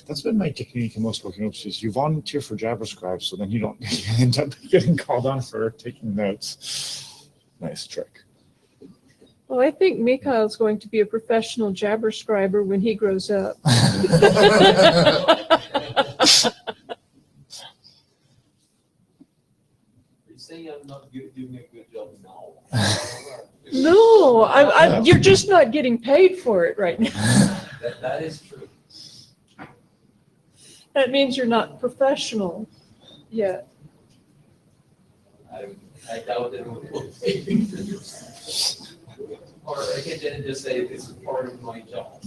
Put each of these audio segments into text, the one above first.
That's been my technique in most working groups is you volunteer for JavaScript, so then you don't end up getting called on for taking notes. Nice trick. Well, I think Mikhail's going to be a professional JavaScriber when he grows up. Saying I'm not doing a good job now. No, you're just not getting paid for it right now. That is true. That means you're not professional yet. I doubt it will pay me for this. Or I can just say this is part of my job.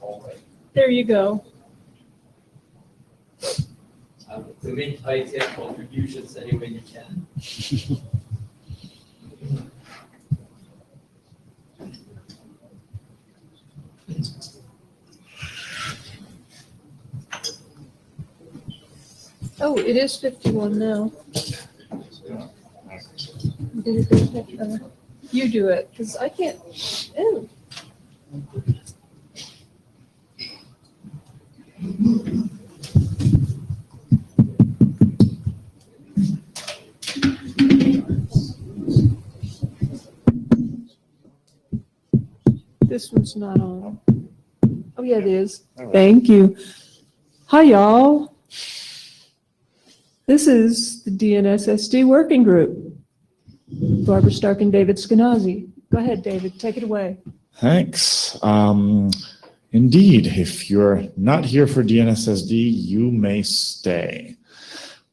All right. There you go. To make IETF contributions any way you can. Oh, it is 51 now. You do it, because I can't. Ew. This one's not on. Oh, yeah, it is. Right. Thank you. Hi, y'all. This is the Dnssd working group. Barbara Stark and David Skenazy. Go ahead, David. Take it away. Thanks. Indeed, if you're not here for Dnssd, you may stay.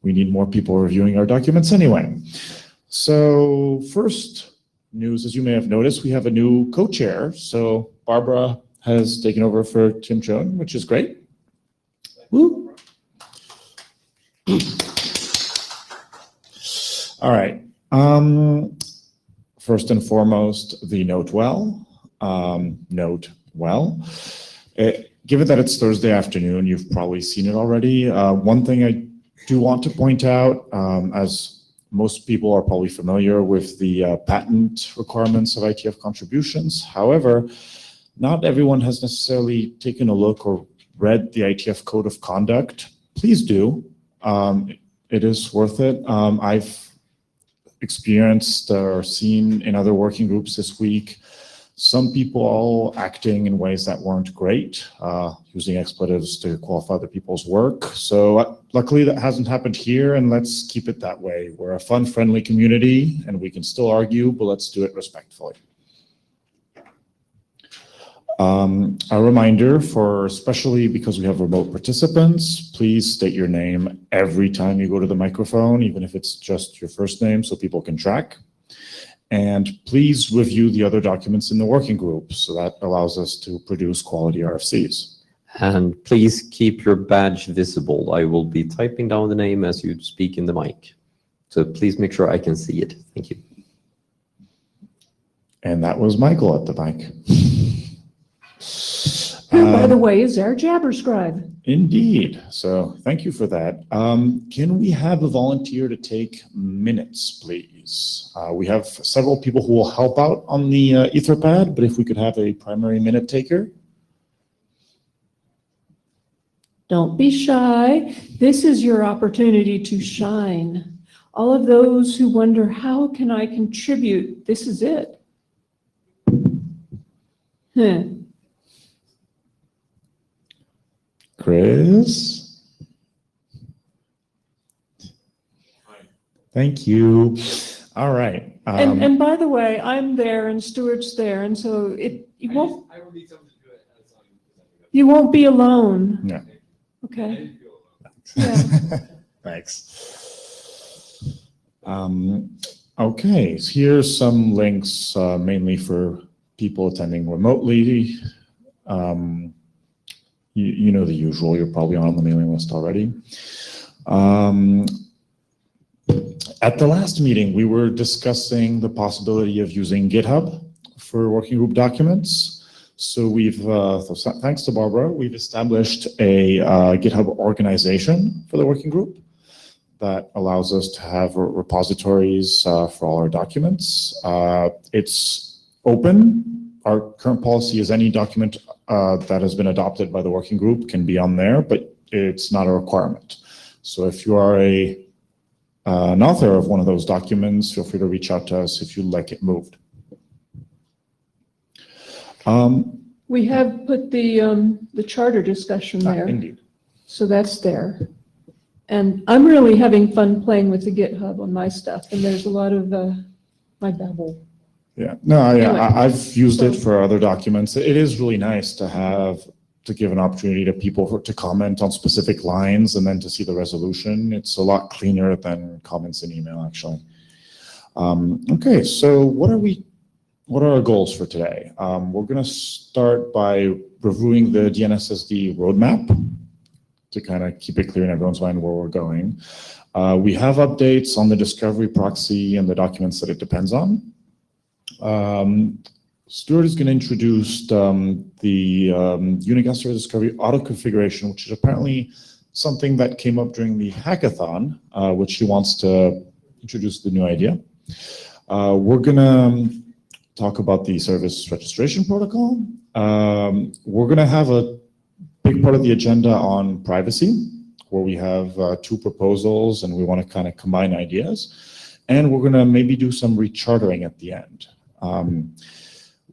We need more people reviewing our documents anyway. So first news, as you may have noticed, we have a new co-chair. So Barbara has taken over for Tim Choon, which is great. Woo. All right. First and foremost, the note well. Given that it's Thursday afternoon, you've probably seen it already. One thing I do want to point out, as most people are probably familiar with the patent requirements of IETF contributions. However, not everyone has necessarily taken a look or read the IETF Code of Conduct. Please do. It is worth it. I've experienced or seen in other working groups this week some people all acting in ways that weren't great, using expletives to qualify other people's work. So luckily that hasn't happened here, and let's keep it that way. We're a fun, friendly community, and we can still argue, but let's do it respectfully. A reminder for, especially because we have remote participants, please state your name every time you go to the microphone, even if it's just your first name so people can track. And please review the other documents in the working group, so that allows us to produce quality RFCs. And please keep your badge visible. I will be typing down the name as you speak in the mic. So please make sure I can see it. Thank you. And that was Michael at the mic. Who, by the way, is our JabberScribe. Indeed. So thank you for that. Can we have a volunteer to take minutes, please? We have several people who will help out on the Etherpad, but if we could have a primary minute taker. Don't be shy. This is your opportunity to shine. All of those who wonder, how can I contribute? This is it. Chris? Thank you. All right. And by the way, I'm there and Stuart's there, and so you won't. I will need someone to do it. You won't be alone. Yeah. Okay. Yeah. Thanks. Okay, so here's some links mainly for people attending remotely. You know the usual, you're probably on the mailing list already. At the last meeting, we were discussing the possibility of using GitHub for working group documents. So we've, thanks to Barbara, we've established a GitHub organization for the working group that allows us to have repositories for all our documents. It's open. our current policy is any document that has been adopted by the working group can be on there, but it's not a requirement. So if you are an author of one of those documents, feel free to reach out to us if you'd like it moved. We have put the charter discussion there, Indeed. so that's there. And I'm really having fun playing with the GitHub on my stuff, and there's a lot of my babble. Yeah, no, Anyway, I've used it so- for other documents. It is really nice to give an opportunity to people to comment on specific lines and then to see the resolution. It's a lot cleaner than comments in email, actually. Okay, so what are our goals for today? We're going to start by reviewing the Dnssd roadmap to kind of keep it clear in everyone's mind where we're going. We have updates on the discovery proxy and the documents that it depends on. Stuart is going to introduce the Unigast Server Discovery auto configuration, which is apparently something that came up during the hackathon, which he wants to introduce the new idea. We're going to talk about the service registration protocol. We're going to have a big part of the agenda on privacy, where we have 2 proposals and we want to kind of combine ideas. And we're going to maybe do some rechartering at the end.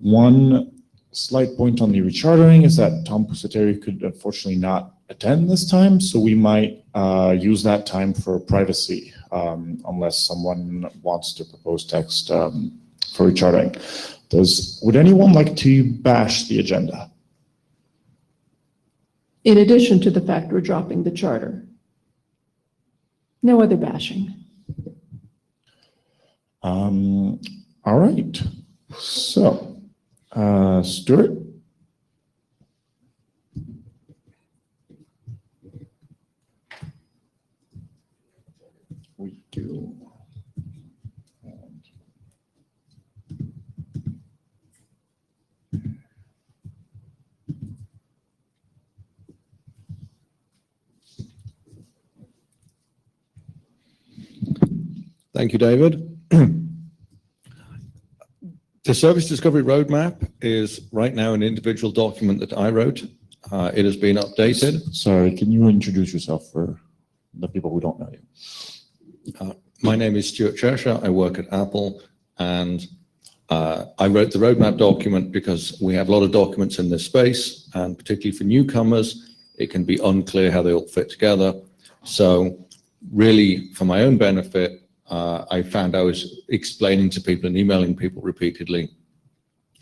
One slight point on the rechartering is that Tom Pusateri could unfortunately not attend this time, so we might use that time for privacy, unless someone wants to propose text for rechartering. Would anyone like to bash the agenda? In addition to the fact we're dropping the charter. No other bashing. All right. So, Stuart? We do. Thank you, David. The Service Discovery Roadmap is right now an individual document that I wrote. It has been updated. Sorry, can you introduce yourself for the people who don't know you? My name is Stuart Cheshire. I work at Apple, and I wrote the roadmap document because we have a lot of documents in this space, and particularly for newcomers, it can be unclear how they all fit together. So really, for my own benefit, I found I was explaining to people and emailing people repeatedly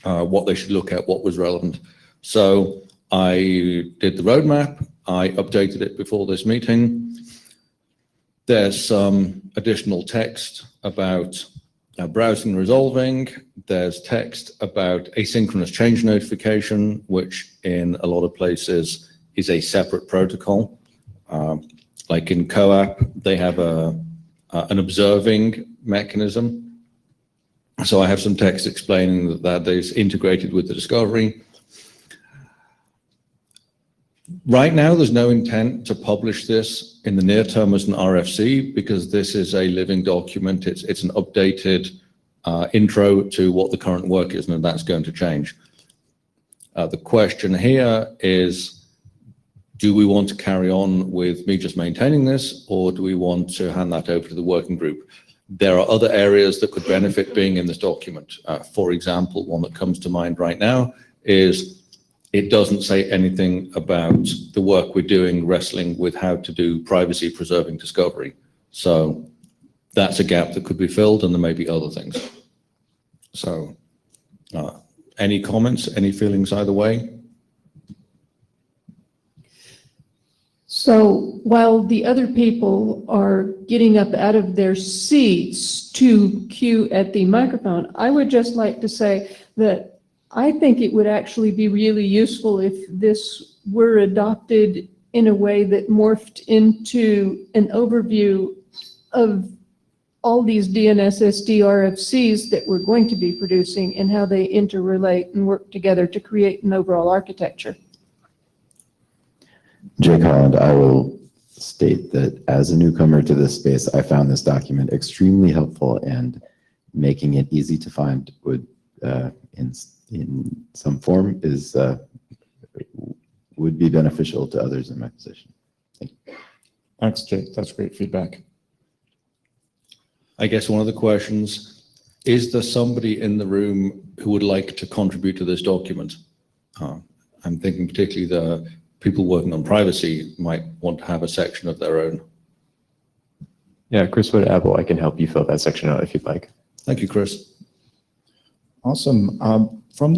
what they should look at, what was relevant. So I did the roadmap. I updated it before this meeting. There's some additional text about browsing and resolving. There's text about asynchronous change notification, which in a lot of places is a separate protocol. Like in CoAP, they have an observing mechanism. So I have some text explaining that that is integrated with the discovery. Right now, there's no intent to publish this in the near term as an RFC because this is a living document. It's an updated intro to what the current work is, and that's going to change. The question here is, do we want to carry on with me just maintaining this, or do we want to hand that over to the working group? There are other areas that could benefit being in this document. For example, one that comes to mind right now is it doesn't say anything about the work we're doing wrestling with how to do privacy preserving discovery. So that's a gap that could be filled, and there may be other things. So any comments, any feelings either way? So while the other people are getting up out of their seats to queue at the microphone, I would just like to say that I think it would actually be really useful if this were adopted in a way that morphed into an overview of all these Dnssd RFCs that we're going to be producing and how they interrelate and work together to create an overall architecture. Jake Holland, I will state that as a newcomer to this space, I found this document extremely helpful, and making it easy to find would, in some form is, would be beneficial to others in my position. Thanks, Jake. That's great feedback. I guess one of the questions, is there somebody in the room who would like to contribute to this document? I'm thinking particularly the people working on privacy might want to have a section of their own. Yeah, Chris Wood, Apple, I can help you fill that section out if you'd like. Thank you, Chris. Awesome. From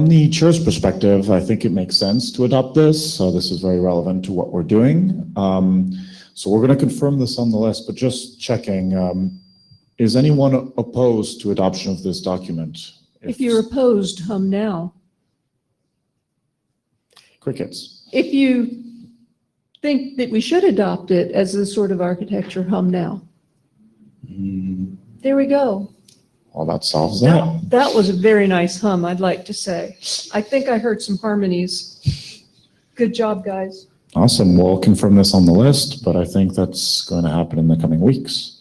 the chair's perspective, I think it makes sense to adopt this. So this is very relevant to what we're doing. So we're going to confirm this on the list, but just checking, is anyone opposed to adoption of this document? If you're opposed, hum now. Crickets. If you think that we should adopt it as a sort of architecture, hum now. There we go. Well, that solves that. That was a very nice hum, I'd like to say. I think I heard some harmonies. Good job, guys. Awesome. We'll confirm this on the list, but I think that's going to happen in the coming weeks.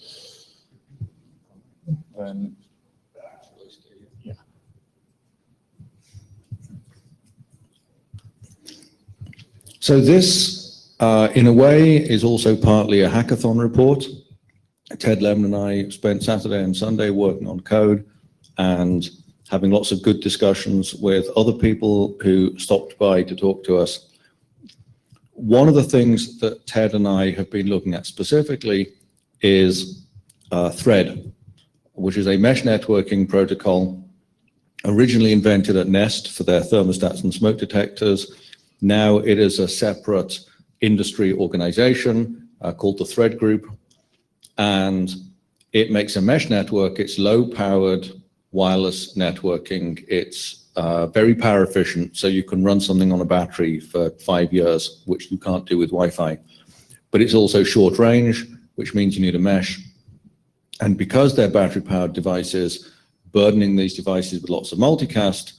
Then, yeah. So this, in a way, is also partly a hackathon report. Ted Levin and I spent Saturday and Sunday working on code and having lots of good discussions with other people who stopped by to talk to us. One of the things that Ted and I have been looking at specifically is Thread, which is a mesh networking protocol originally invented at Nest for their thermostats and smoke detectors. Now it is a separate industry organization called the Thread Group. And it makes a mesh network. It's low-powered wireless networking. It's very power efficient, so you can run something on a battery for 5 years, which you can't do with Wi-Fi. But it's also short range, which means you need a mesh. And because they're battery-powered devices, burdening these devices with lots of multicast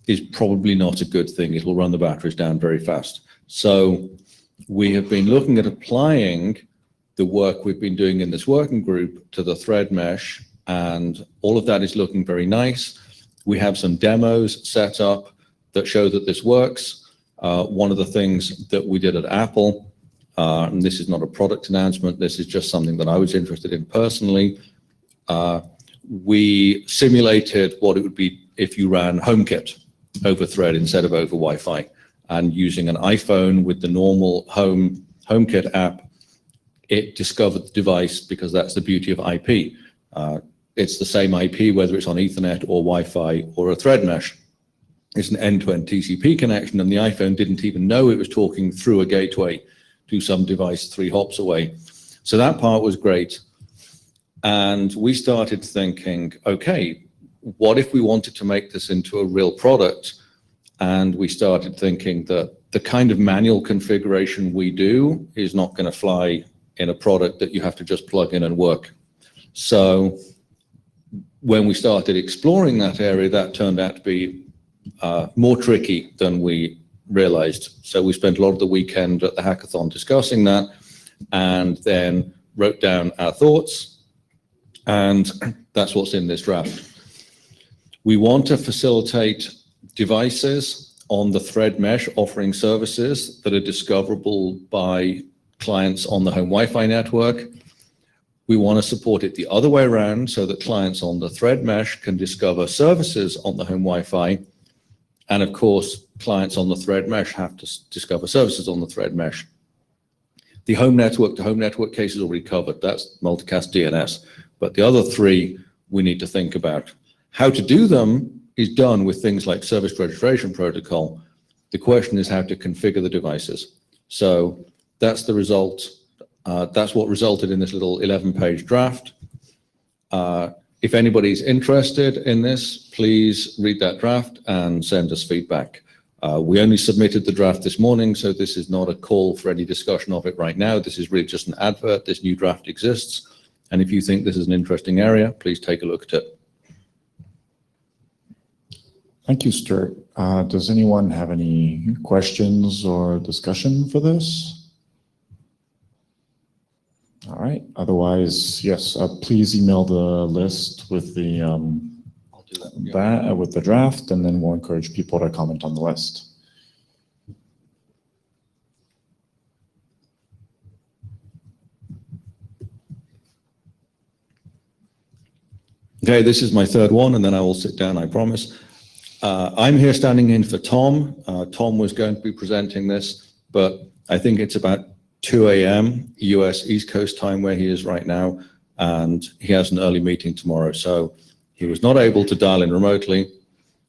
is probably not a good thing. It will run the batteries down very fast. So we have been looking at applying the work we've been doing in this working group to the Thread mesh, and all of that is looking very nice. We have some demos set up that show that this works. One of the things that we did at Apple, and this is not a product announcement, this is just something that I was interested in personally. We simulated what it would be if you ran HomeKit over Thread instead of over Wi-Fi, and using an iPhone with the normal HomeKit app, it discovered the device because that's the beauty of IP. It's the same IP, whether it's on Ethernet or Wi-Fi or a Thread mesh. It's an end-to-end TCP connection, and the iPhone didn't even know it was talking through a gateway to some device 3 hops away. So that part was great. And we started thinking, okay, what if we wanted to make this into a real product? And we started thinking that the kind of manual configuration we do is not going to fly in a product that you have to just plug in and work. So when we started exploring that area, that turned out to be more tricky than we realized. So we spent a lot of the weekend at the hackathon discussing that, and then wrote down our thoughts, and that's what's in this draft. We want to facilitate devices on the Thread mesh offering services that are discoverable by clients on the home Wi-Fi network. We want to support it the other way around so that clients on the Thread mesh can discover services on the home Wi-Fi. And of course, clients on the Thread mesh have to discover services on the Thread mesh. The home network to home network case is already covered. That's multicast DNS. But the other 3 we need to think about. How to do them is done with things like service registration protocol. The question is how to configure the devices. So that's the result. That's what resulted in this little 11-page draft. If anybody's interested in this, please read that draft and send us feedback. We only submitted the draft this morning, so this is not a call for any discussion of it right now. This is really just an advert. This new draft exists. And if you think this is an interesting area, please take a look at it. Thank you, Stuart. Does anyone have any questions or discussion for this? All right. Otherwise, yes, please email the list with the I'll do that. Yeah. with the draft, and then we'll encourage people to comment on the list. Okay, this is my third one, and then I will sit down, I promise. I'm here standing in for Tom. Tom was going to be presenting this, but I think it's about 2 a.m. US East Coast time where he is right now, and he has an early meeting tomorrow, so he was not able to dial in remotely.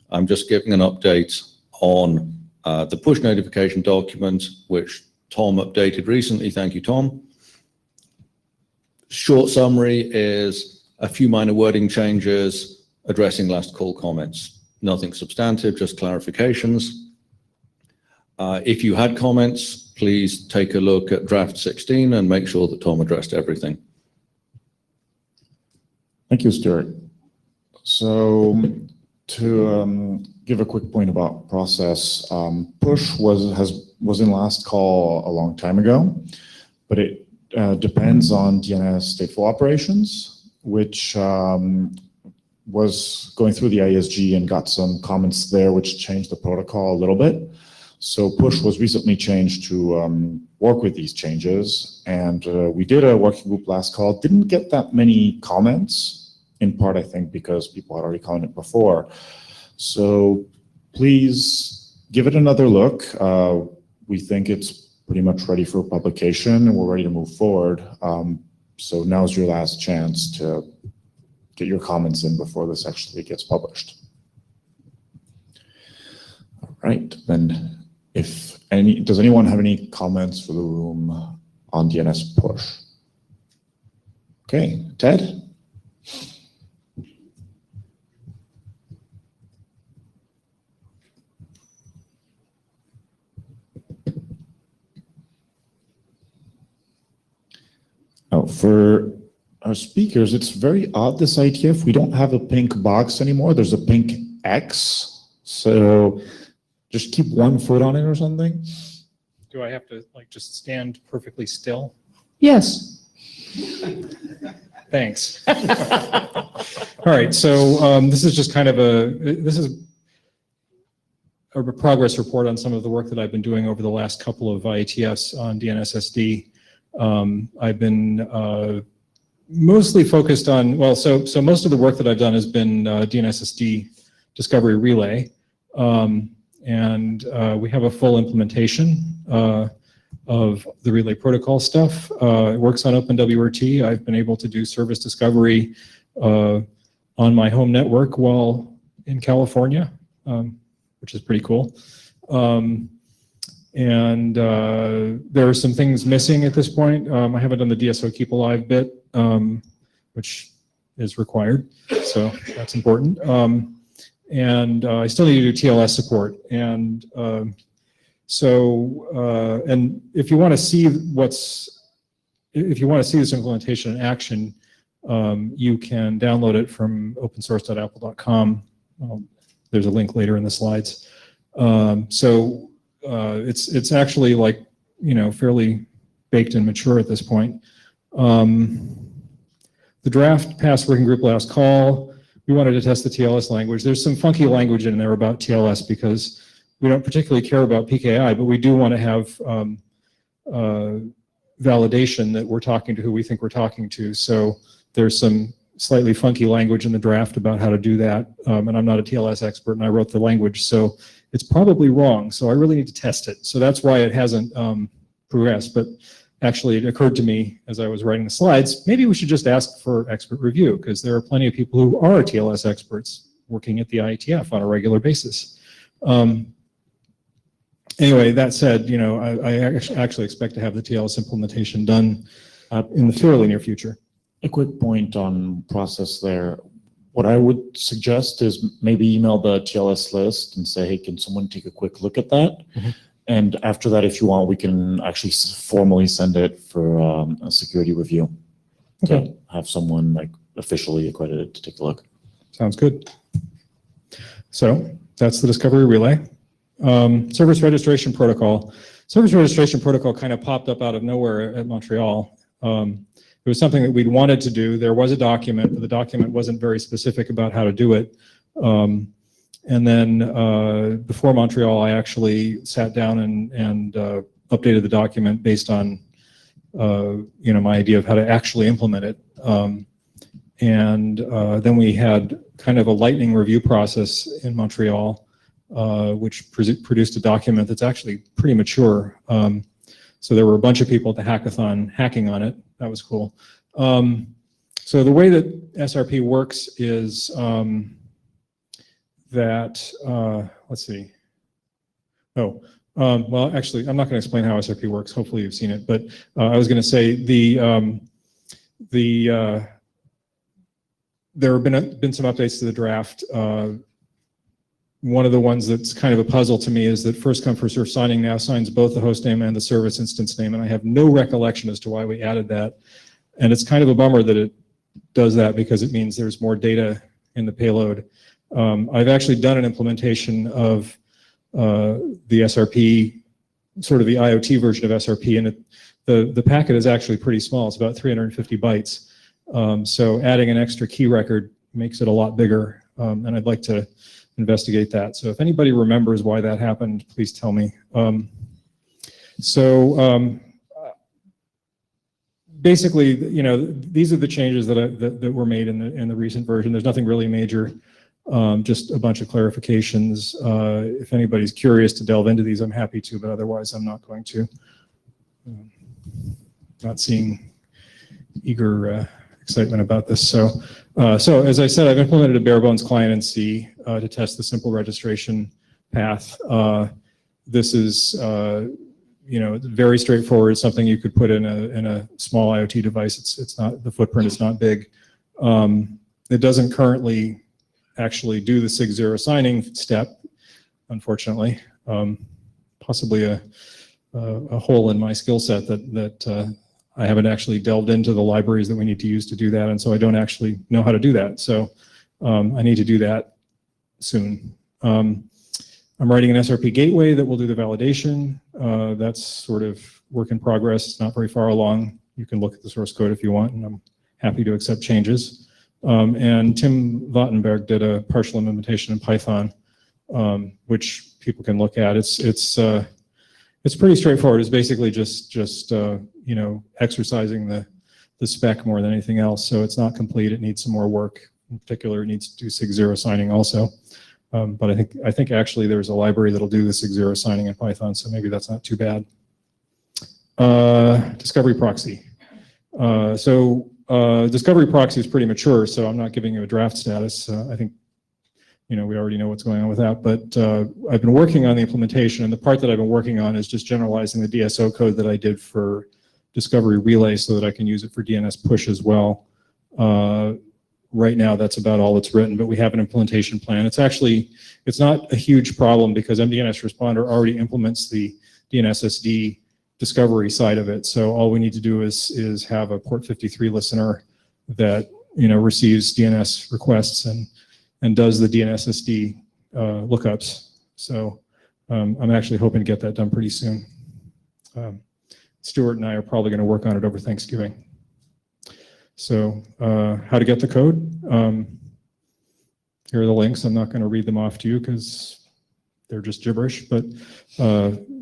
I'm just giving an update on the push notification document, which Tom updated recently. Thank you, Tom. Short summary is a few minor wording changes addressing last call comments. Nothing substantive, just clarifications. If you had comments, please take a look at draft 16 and make sure that Tom addressed everything. Thank you, Stuart. So to give a quick point about process, push was in last call a long time ago, but it depends on DNS stateful operations, which was going through the ISG and got some comments there which changed the protocol a little bit. So push was recently changed to work with these changes, and we did a working group last call. Didn't get that many comments, in part I think because people had already commented before. So please give it another look. We think it's pretty much ready for publication and we're ready to move forward. So now's your last chance to get your comments in before this actually gets published. All right, then does anyone have any comments for the room on DNS push? Okay, Ted? Oh, for our speakers, it's very odd, this IETF. We don't have a pink box anymore. There's a pink X. So just keep one foot on it or something. Do I have to like just stand perfectly still? Yes. Thanks. All right, so this is just kind of this is a progress report on some of the work that I've been doing over the last couple of IETFs on Dnssd. I've been mostly focused on, well, so most of the work that I've done has been Dnssd discovery relay. And we have a full implementation of the relay protocol stuff. It works on OpenWRT. I've been able to do service discovery on my home network while in California, which is pretty cool. And there are some things missing at this point. I haven't done the DSO keep alive bit, which is required, so that's important. And I still need to do TLS support. And and if you want to see this implementation in action, you can download it from opensource.apple.com. There's a link later in the slides. It's actually like, fairly baked and mature at this point. The draft passed working group last call. We wanted to test the TLS language. There's some funky language in there about TLS because we don't particularly care about PKI, but we do want to have validation that we're talking to who we think we're talking to. So there's some slightly funky language in the draft about how to do that. And I'm not a TLS expert and I wrote the language, so it's probably wrong. So I really need to test it. So that's why it hasn't progressed. But actually it occurred to me as I was writing the slides, maybe we should just ask for expert review because there are plenty of people who are TLS experts working at the IETF on a regular basis. Anyway, that said, I actually expect to have the TLS implementation done in the fairly near future. A quick point on process there. What I would suggest is maybe email the TLS list and say, hey, can someone take a quick look at that? Mm-hmm. And after that, if you want, we can actually formally send it for a security review. Okay. To have someone like officially accredited to take a look. Sounds good. So that's the discovery relay. Service registration protocol. Service registration protocol kind of popped up out of nowhere at Montreal. it was something that we'd wanted to do. There was a document, but the document wasn't very specific about how to do it. And then before Montreal, I actually sat down and updated the document based on my idea of how to actually implement it. And then we had kind of a lightning review process in Montreal, which produced a document that's actually pretty mature. So there were a bunch of people at the hackathon hacking on it. That was cool. So the way that SRP works is that, let's see. Well, actually, I'm not going to explain how SRP works. Hopefully you've seen it. But I was going to say there have been some updates to the draft. One of the ones that's kind of a puzzle to me is that first come first served signing now signs both the host name and the service instance name, and I have no recollection as to why we added that. And it's kind of a bummer that it does that because it means there's more data in the payload. I've actually done an implementation of the SRP, sort of the IoT version of SRP, and the packet is actually pretty small. It's about 350 bytes. So adding an extra key record makes it a lot bigger, and I'd like to investigate that. So if anybody remembers why that happened, please tell me. Basically, these are the changes that were made in the recent version. There's nothing really major, just a bunch of clarifications. If anybody's curious to delve into these, I'm happy to, but otherwise I'm not going to. Not seeing eager excitement about this. So as I said, I've implemented a bare bones client in C to test the simple registration path. This is very straightforward. It's something you could put in a small IoT device. It's not, the footprint is not big. It doesn't currently actually do the SIG0 signing step, unfortunately. Possibly a hole in my skill set that I haven't actually delved into the libraries that we need to use to do that, and so I don't actually know how to do that. So I need to do that soon. I'm writing an SRP gateway that will do the validation. That's sort of work in progress. It's not very far along. You can look at the source code if you want, and I'm happy to accept changes. And Tim Vattenberg did a partial implementation in Python, which people can look at. It's pretty straightforward. It's basically just exercising the spec more than anything else. So it's not complete. It needs some more work. In particular, it needs to do SIG0 signing also. But I think actually there's a library that'll do the SIG0 signing in Python, so maybe that's not too bad. Discovery proxy. Discovery proxy is pretty mature, so I'm not giving you a draft status. I think we already know what's going on with that, but I've been working on the implementation, and the part that I've been working on is just generalizing the DSO code that I did for Discovery Relay so that I can use it for DNS push as well. Right now, that's about all that's written, but we have an implementation plan. It's not a huge problem because MDNS Responder already implements the Dnssd discovery side of it. So all we need to do is have a port 53 listener that receives DNS requests and does the Dnssd lookups. So I'm actually hoping to get that done pretty soon. Stuart and I are probably going to work on it over Thanksgiving. So how to get the code? Here are the links. I'm not going to read them off to you because they're just gibberish, but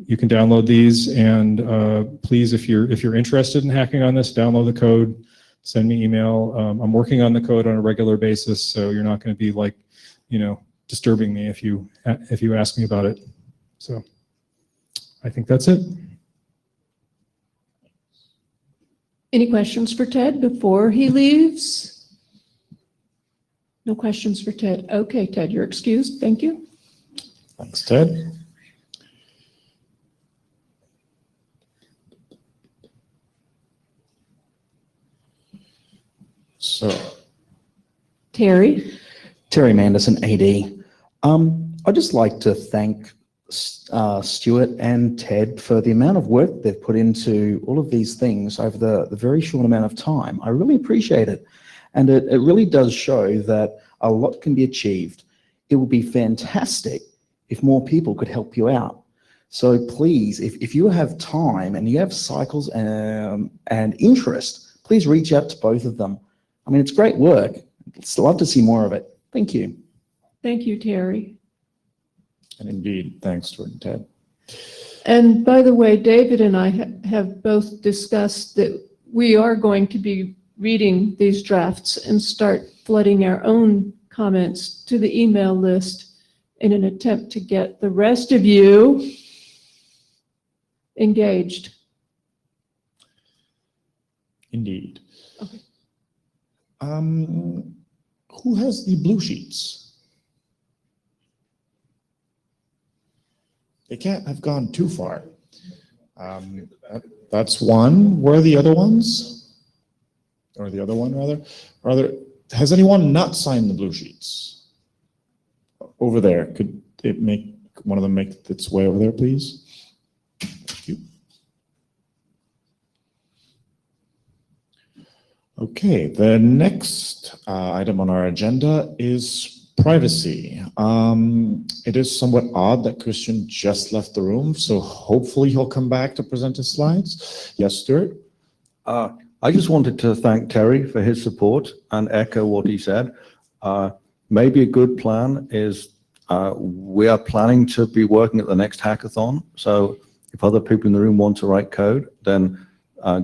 you can download these, and please, if you're interested in hacking on this, download the code, send me email. I'm working on the code on a regular basis, so you're not going to be like, disturbing me if you ask me about it. So I think that's it. Any questions for Ted before he leaves? No questions for Ted. Okay, Ted, you're excused. Thank you. Thanks, Ted. So, Terry? Terry Manderson, AD. I'd just like to thank Stuart and Ted for the amount of work they've put into all of these things over the very short amount of time. I really appreciate it. And it really does show that a lot can be achieved. It would be fantastic if more people could help you out. So please, if you have time and you have cycles and interest, please reach out to both of them. I mean, it's great work. I'd love to see more of it. Thank you. Thank you, Terry. And indeed, thanks, Stuart and Ted. And by the way, David and I have both discussed that we are going to be reading these drafts and start flooding our own comments to the email list in an attempt to get the rest of you engaged. Indeed. Okay. Who has the blue sheets? They can't have gone too far. That's one. Where are the other ones? Or the other one, rather? Has anyone not signed the blue sheets? Over there. Could it make one of them make its way over there, please? Thank you. Okay, the next item on our agenda is privacy. It is somewhat odd that Christian just left the room, so hopefully he'll come back to present his slides. Yes, Stuart? I just wanted to thank Terry for his support and echo what he said. Maybe a good plan is we are planning to be working at the next hackathon. So if other people in the room want to write code, then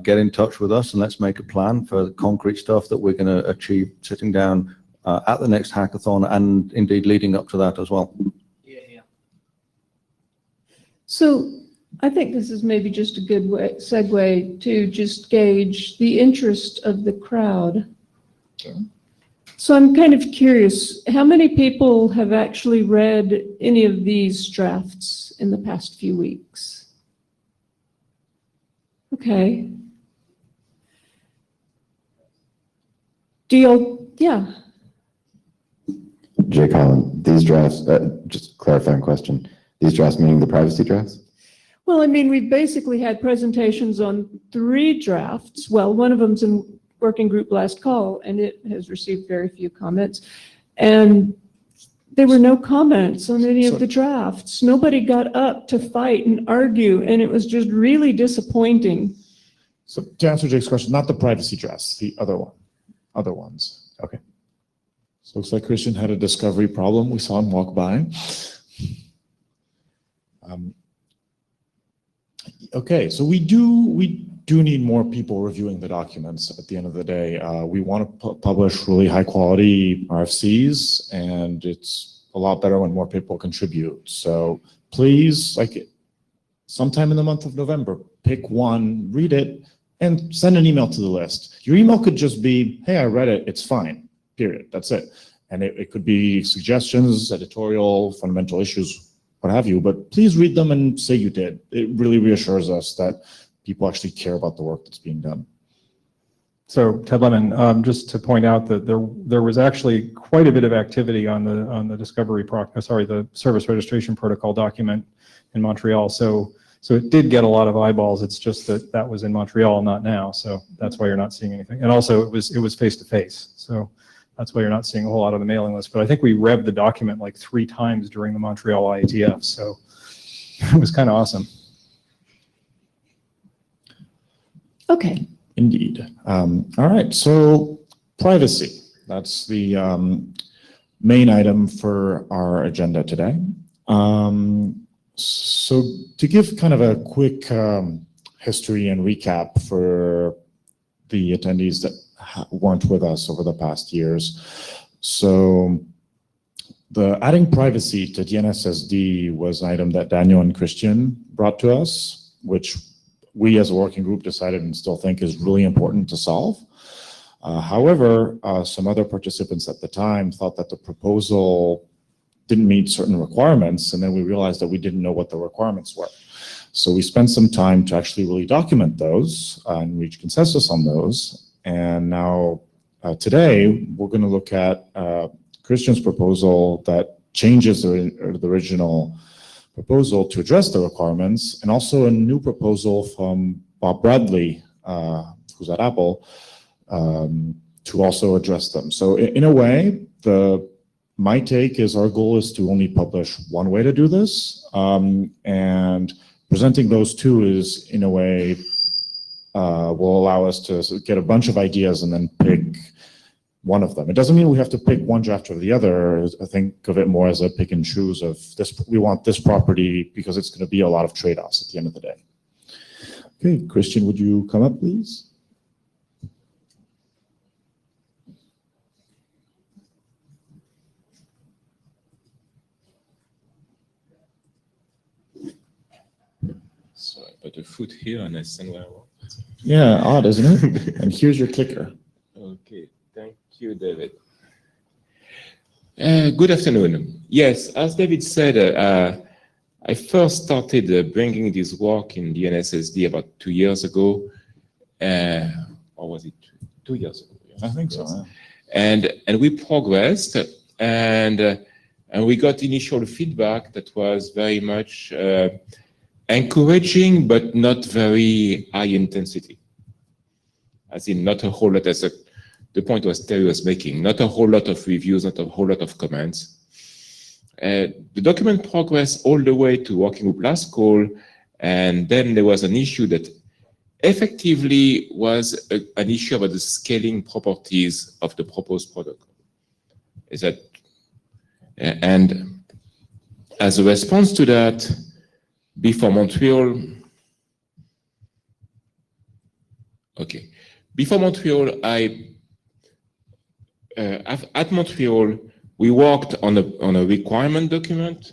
get in touch with us and let's make a plan for the concrete stuff that we're going to achieve sitting down at the next hackathon and indeed leading up to that as well. Yeah. So I think this is maybe just a good segue to just gauge the interest of the crowd. Sure. So I'm kind of curious, how many people have actually read any of these drafts in the past few weeks? Okay. Yeah. Jay Collin, these drafts, just clarifying question, these drafts meaning the privacy drafts? Well, I mean, we've basically had presentations on 3 drafts. Well, one of them's in working group last call, and it has received very few comments. And there were no comments on any of the drafts. Nobody got up to fight and argue, and it was just really disappointing. So to answer Jake's question, not the privacy drafts, the other ones. Okay. So looks like Christian had a discovery problem. We saw him walk by. Okay, so we do need more people reviewing the documents at the end of the day. We want to publish really high quality RFCs, and it's a lot better when more people contribute. So please, like sometime in the month of November, pick one, read it, and send an email to the list. Your email could just be, hey, I read it, it's fine, period, that's it. And it could be suggestions, editorial, fundamental issues, what have you, but please read them and say you did. It really reassures us that people actually care about the work that's being done. So Ted Lemon, just to point out that there was actually quite a bit of activity on the the service registration protocol document in Montreal. So it did get a lot of eyeballs. It's just that was in Montreal, not now. So that's why you're not seeing anything. And also it was face to face. So that's why you're not seeing a whole lot of the mailing list. But I think we revved the document like 3 times during the Montreal IETF. So it was kind of awesome. Okay. Indeed. All right, so privacy. That's the main item for our agenda today. So to give kind of a quick history and recap for the attendees that weren't with us over the past years. So the adding privacy to Dnssd was an item that Daniel and Christian brought to us, which we as a working group decided and still think is really important to solve. However, some other participants at the time thought that the proposal didn't meet certain requirements, and then we realized that we didn't know what the requirements were. So we spent some time to actually really document those and reach consensus on those. And now today, we're going to look at Christian's proposal that changes the original proposal to address the requirements, and also a new proposal from Bob Bradley, who's at Apple, to also address them. So in a way, my take is our goal is to only publish one way to do this, and presenting those 2 is, in a way, will allow us to get a bunch of ideas and then pick one of them. It doesn't mean we have to pick one draft or the other. I think of it more as a pick and choose of this. We want this property because it's going to be a lot of trade-offs at the end of the day. Okay, Christian, would you come up, please? So I put a foot here and I stand where I want. Yeah, odd, isn't it? And here's your clicker. Okay, thank you, David. Good afternoon. Yes, as David said, I first started bringing this work in Dnssd about 2 years ago, or was it 2 years ago? I think so. Yeah. And we progressed, and we got initial feedback that was very much encouraging, but not very high intensity. As in, not a whole lot, as the point was Terry was making, not a whole lot of reviews, not a whole lot of comments. The document progressed all the way to working with last call, and then there was an issue that effectively was an issue about the scaling properties of the proposed protocol. Is that, and as a response to that, before Montreal, okay, before Montreal, at Montreal, we worked on a requirement document,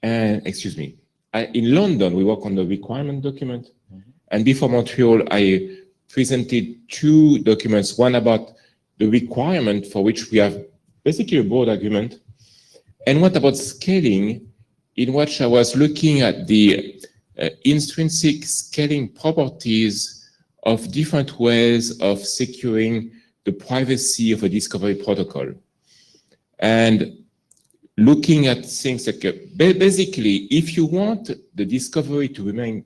and excuse me, in London, we worked on the requirement document, and before Montreal, I presented 2 documents, one about the requirement for which we have basically a broad agreement, and one about scaling, in which I was looking at the intrinsic scaling properties of different ways of securing the privacy of a discovery protocol. And looking at things like, basically, if you want the discovery to remain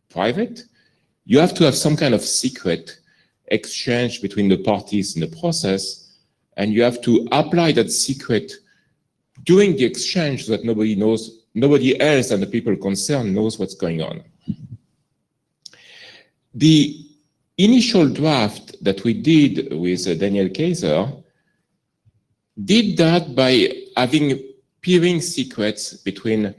private, you have to have some kind of secret exchange between the parties in the process, and you have to apply that secret during the exchange so that nobody knows, nobody else than the people concerned knows what's going on. The initial draft that we did with Daniel Kaiser did that by having peering secrets between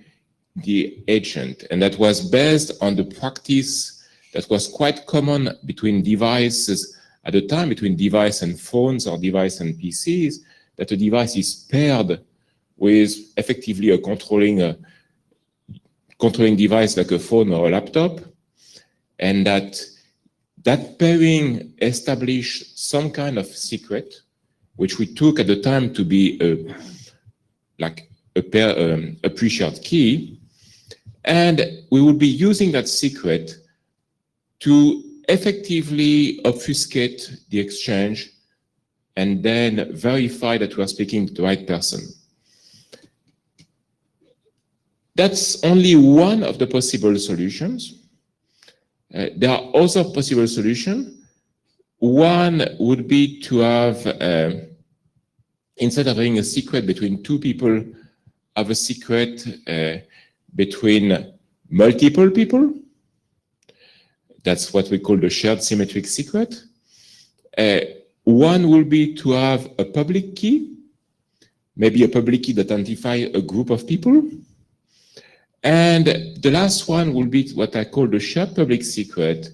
the agent, and that was based on the practice that was quite common between devices at the time, between device and phones or device and PCs, that a device is paired with effectively a controlling device like a phone or a laptop, and that pairing established some kind of secret, which we took at the time to be a pre-shared key, and we would be using that secret to effectively obfuscate the exchange and then verify that we are speaking to the right person. That's only one of the possible solutions. There are other possible solutions. One would be to have, instead of having a secret between 2 people, have a secret between multiple people. That's what we call the shared symmetric secret. One will be to have a public key, maybe a public key that identifies a group of people. And the last one will be what I call the shared public secret,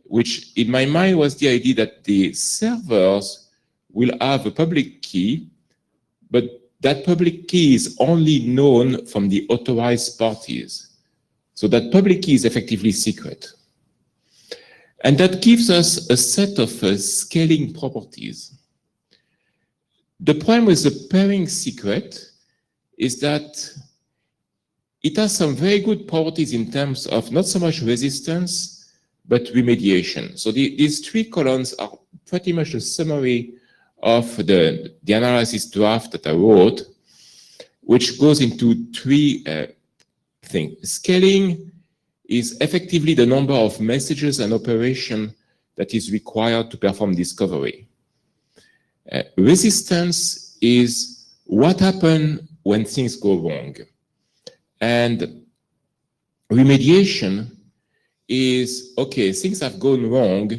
which in my mind was the idea that the servers will have a public key, but that public key is only known from the authorized parties. So that public key is effectively secret. And that gives us a set of scaling properties. The problem with the pairing secret is that it has some very good properties in terms of not so much resistance, but remediation. So these 3 columns are pretty much a summary of the analysis draft that I wrote, which goes into 3 things. Scaling is effectively the number of messages and operations that is required to perform discovery. Resistance is what happens when things go wrong. And remediation is, okay, things have gone wrong.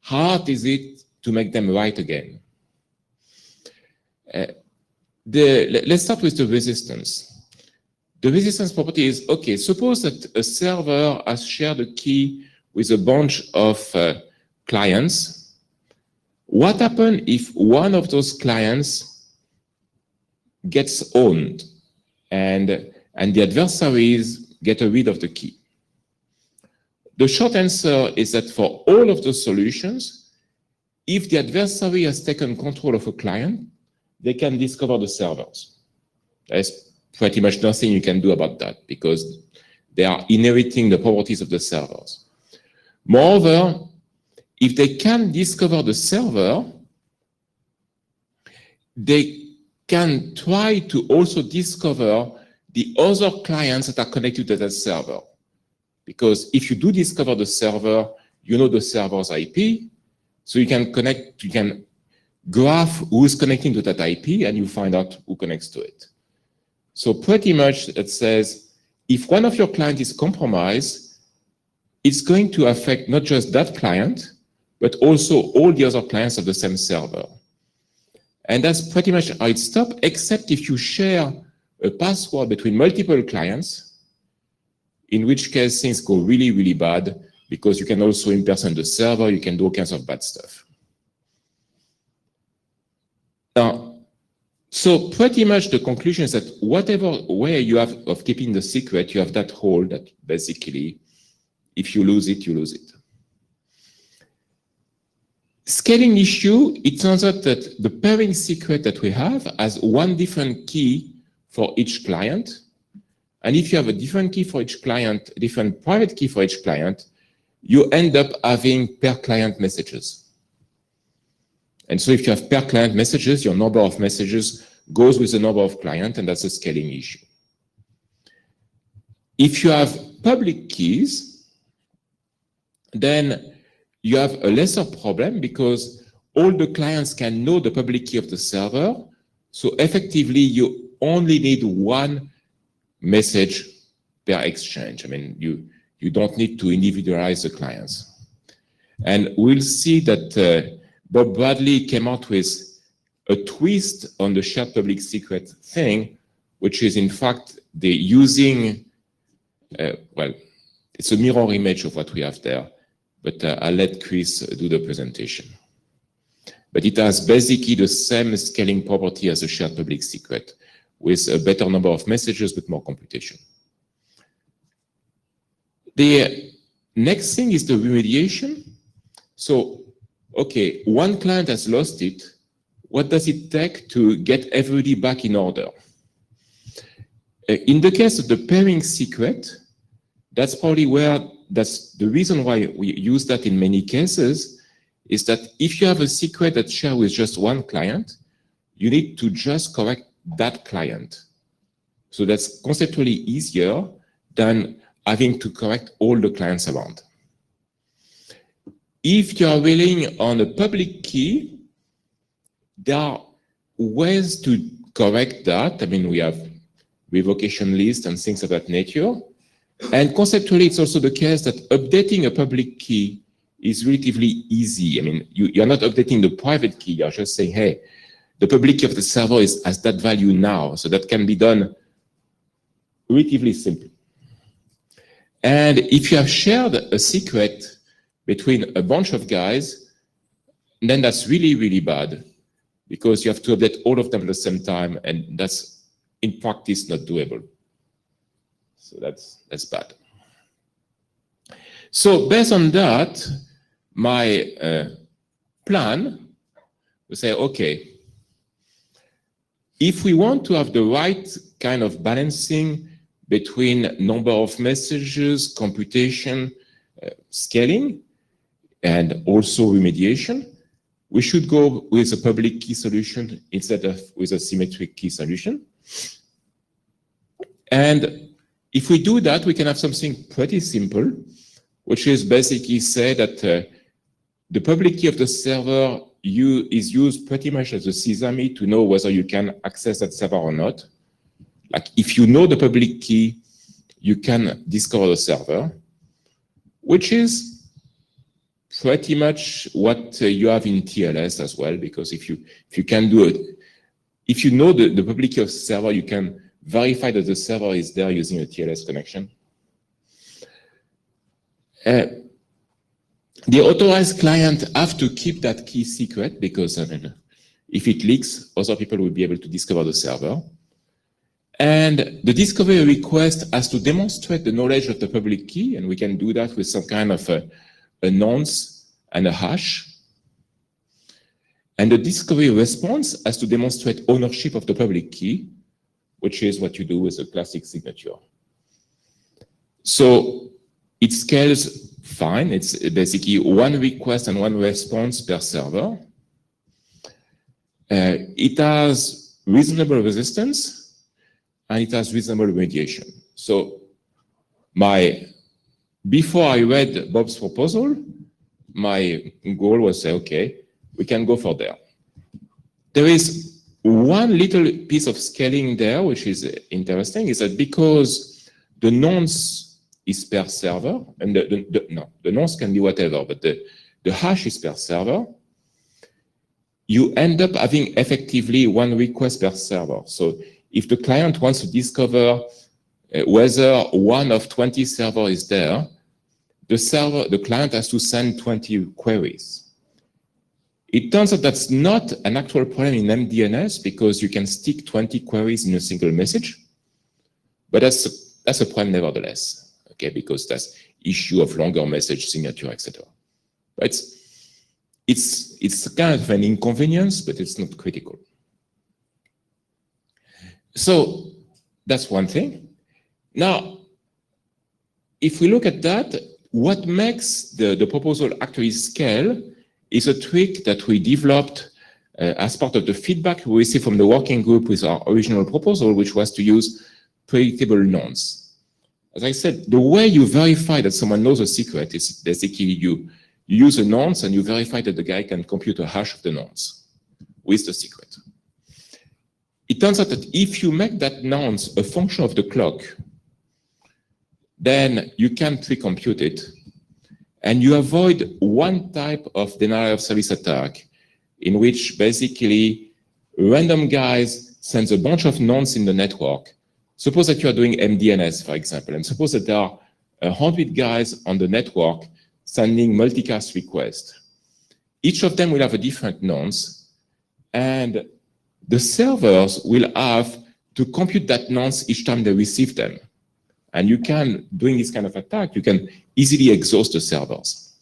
How hard is it to make them right again? Let's start with the resistance. The resistance property is, okay, suppose that a server has shared a key with a bunch of clients. What happens if one of those clients gets owned and the adversaries get rid of the key? The short answer is that for all of those solutions, if the adversary has taken control of a client, they can discover the servers. There's pretty much nothing you can do about that because they are inheriting the properties of the servers. Moreover, if they can discover the server, they can try to also discover the other clients that are connected to that server. Because if you do discover the server, you know the server's IP, so you can connect, you can graph who's connecting to that IP and you find out who connects to it. So pretty much it says, if one of your clients is compromised, it's going to affect not just that client, but also all the other clients of the same server. And that's pretty much how it stops, except if you share a password between multiple clients, in which case things go really, really bad because you can also impersonate the server, you can do all kinds of bad stuff. Now, so pretty much the conclusion is that whatever way you have of keeping the secret, you have that hole that basically, if you lose it, you lose it. Scaling issue, it turns out that the pairing secret that we have has one different key for each client. And if you have a different key for each client, a different private key for each client, you end up having per client messages. And so if you have per client messages, your number of messages goes with the number of clients, and that's a scaling issue. If you have public keys, then you have a lesser problem because all the clients can know the public key of the server. So effectively, you only need one message per exchange. I mean, you don't need to individualize the clients. And we'll see that Bob Bradley came out with a twist on the shared public secret thing, which is in fact the using, well, it's a mirror image of what we have there, but I'll let Chris do the presentation. But it has basically the same scaling property as a shared public secret, with a better number of messages, but more computation. The next thing is the remediation. So, okay, one client has lost it. What does it take to get everybody back in order? In the case of the pairing secret, that's probably where, that's the reason why we use that in many cases, is that if you have a secret that's shared with just one client, you need to just correct that client. So that's conceptually easier than having to correct all the clients around. If you are relying on a public key, there are ways to correct that. I mean, we have revocation lists and things of that nature. And conceptually, it's also the case that updating a public key is relatively easy. I mean, you're not updating the private key. You're just saying, hey, the public key of the server has that value now. So that can be done relatively simply. And if you have shared a secret between a bunch of guys, then that's really, really bad because you have to update all of them at the same time, and that's in practice not doable. So that's bad. So based on that, my plan will say, okay, if we want to have the right kind of balancing between number of messages, computation, scaling, and also remediation, we should go with a public key solution instead of with a symmetric key solution. And if we do that, we can have something pretty simple, which is basically say that the public key of the server is used pretty much as a sesame to know whether you can access that server or not. Like if you know the public key, you can discover the server. which is pretty much what you have in TLS as well, because if you can do it, if you know the public key of the server, you can verify that the server is there using a TLS connection. The authorized client have to keep that key secret because if it leaks, other people will be able to discover the server. And the discovery request has to demonstrate the knowledge of the public key, and we can do that with some kind of a nonce and a hash. And the discovery response has to demonstrate ownership of the public key, which is what you do with a classic signature. So it scales fine. It's basically one request and one response per server. It has reasonable resistance and it has reasonable remediation. So before I read Bob's proposal, my goal was say, okay, we can go for there. There is one little piece of scaling there, which is interesting, is that because the nonce is per server, and the nonce can be whatever, but the hash is per server, you end up having effectively one request per server. So if the client wants to discover whether one of 20 servers is there, the client has to send 20 queries. It turns out that's not an actual problem in MDNS because you can stick 20 queries in a single message, but that's a problem nevertheless. Okay, because that's issue of longer message signature, etc. It's kind of an inconvenience, but it's not critical. So that's one thing. Now, if we look at that, what makes the proposal actually scale is a trick that we developed as part of the feedback we received from the working group with our original proposal, which was to use predictable nonce. As I said, the way you verify that someone knows a secret is basically you use a nonce and you verify that the guy can compute a hash of the nonce with the secret. It turns out that if you make that nonce a function of the clock, then you can pre-compute it and you avoid one type of denial of service attack in which basically random guys sends a bunch of nonce in the network. Suppose that you are doing MDNS, for example, and suppose that there are 100 guys on the network sending multicast requests. Each of them will have a different nonce, and the servers will have to compute that nonce each time they receive them. And you can, doing this kind of attack, you can easily exhaust the servers.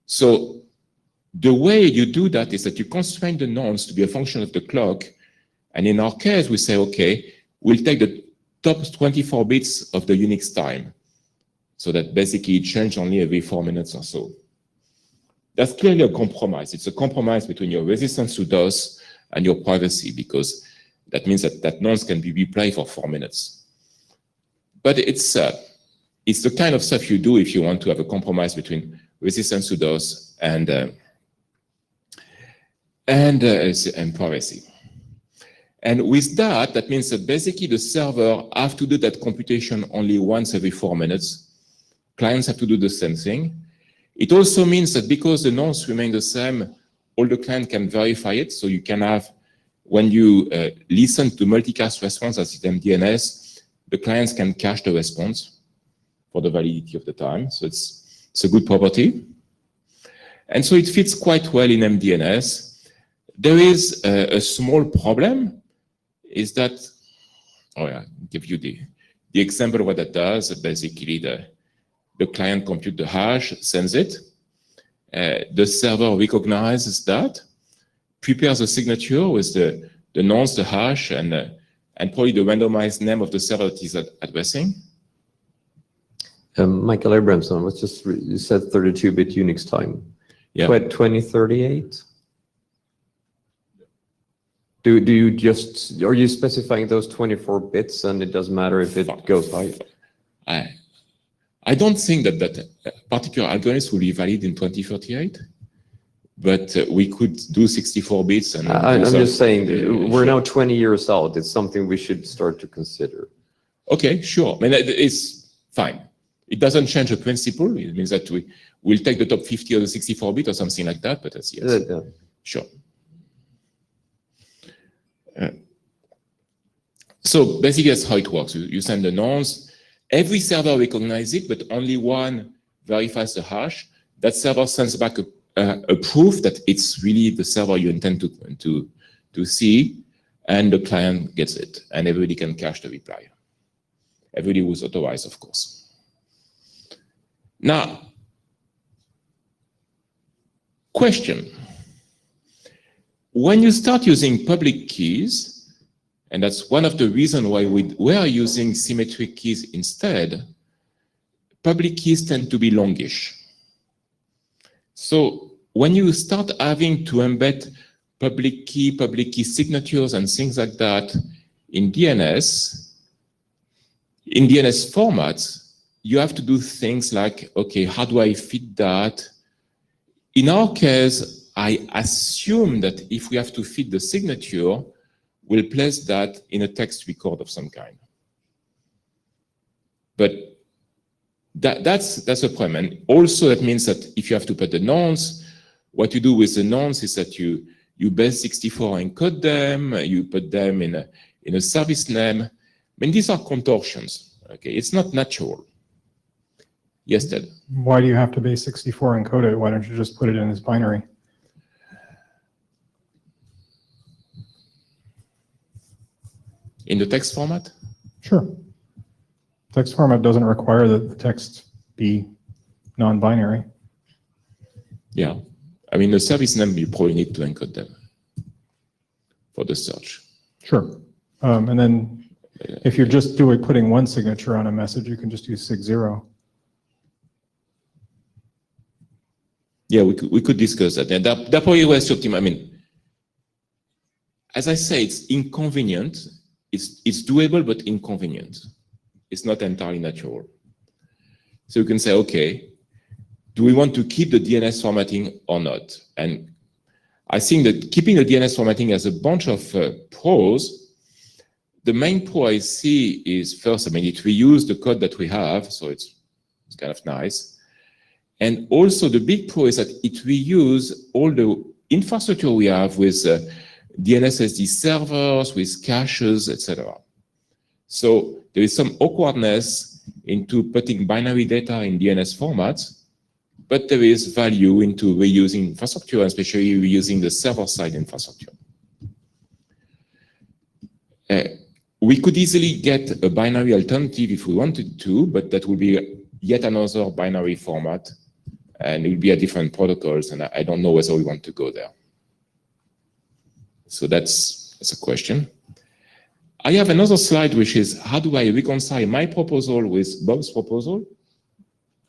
So the way you do that is that you constrain the nonce to be a function of the clock, and in our case, we say, okay, we'll take the top 24 bits of the Unix time, so that basically it changes only every 4 minutes or so. That's clearly a compromise. It's a compromise between your resistance to DOS and your privacy, because that means that that nonce can be replayed for 4 minutes. But it's the kind of stuff you do if you want to have a compromise between resistance to DOS and privacy. And with that, that means that basically the server have to do that computation only once every 4 minutes. Clients have to do the same thing. It also means that because the nonce remain the same, all the client can verify it. So you can have, when you listen to multicast response as in MDNS, the clients can cache the response for the validity of the time. So it's a good property. And so it fits quite well in MDNS. There is a small problem, is that, I'll give you the example of what that does. Basically, the client computes the hash, sends it. The server recognizes that, prepares a signature with the nonce, the hash, and probably the randomized name of the server that is addressing. Michael Abramson, you said 32-bit Unix time. Yeah. 2038? Do you just, are you specifying those 24 bits and it doesn't matter if it goes high? I don't think that particular algorithm will be valid in 2038, but we could do 64 bits. And I'm just saying, we're now 20 years out. It's something we should start to consider. Okay, sure. I mean, it's fine. It doesn't change the principle. It means that we'll take the top 50 or the 64-bit or something like that, but that's yes. Sure. So basically that's how it works. You send the nonce. Every server recognizes it, but only one verifies the hash. That server sends back a proof that it's really the server you intend to see, and the client gets it, and everybody can cache the reply. Everybody was authorized, of course. Now, question. When you start using public keys, and that's one of the reasons why we are using symmetric keys instead, public keys tend to be longish. So when you start having to embed public key signatures and things like that in DNS formats, you have to do things like, okay, how do I fit that? In our case, I assume that if we have to fit the signature, we'll place that in a text record of some kind. But that's a problem. And also that means that if you have to put the nonce, what you do with the nonce is that you base 64 encode them, you put them in a service name. I mean, these are contortions, okay? It's not natural. Yes, Ted? Why do you have to base 64 encode it? Why don't you just put it in as binary? In the text format? Sure. Text format doesn't require that the text be non-binary. Yeah. I mean, the service name, you probably need to encode them for the search. Sure. And then if you're just putting one signature on a message, you can just use 60. Yeah, we could discuss that. And that probably was your team. I mean, as I say, it's inconvenient. It's doable, but inconvenient. It's not entirely natural. So you can say, okay, do we want to keep the DNS formatting or not? And I think that keeping the DNS formatting has a bunch of pros. The main pro I see is, first, I mean, it reuse the code that we have, so it's kind of nice. And also the big pro is that it reuse all the infrastructure we have with Dnssd servers, with caches, etc. So there is some awkwardness into putting binary data in DNS formats, but there is value into reusing infrastructure, especially reusing the server-side infrastructure. We could easily get a binary alternative if we wanted to, but that would be yet another binary format, and it will be a different protocols, and I don't know whether we want to go there. So that's a question. I have another slide, which is how do I reconcile my proposal with Bob's proposal?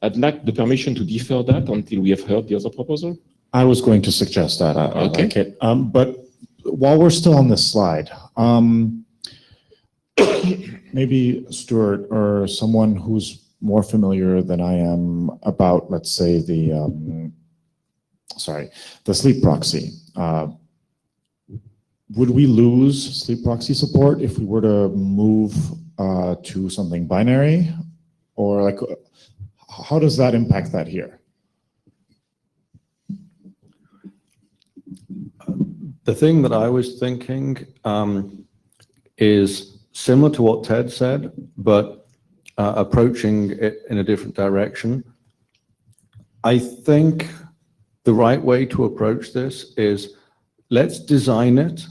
I'd like the permission to defer that until we have heard the other proposal. I was going to suggest that. I Okay. like it. But while we're still on this slide, maybe Stuart or someone who's more familiar than I am about, let's say, the sleep proxy. Would we lose sleep proxy support if we were to move to something binary? Or like, how does that impact that here? The thing that I was thinking is similar to what Ted said, but approaching it in a different direction. I think the right way to approach this is let's design it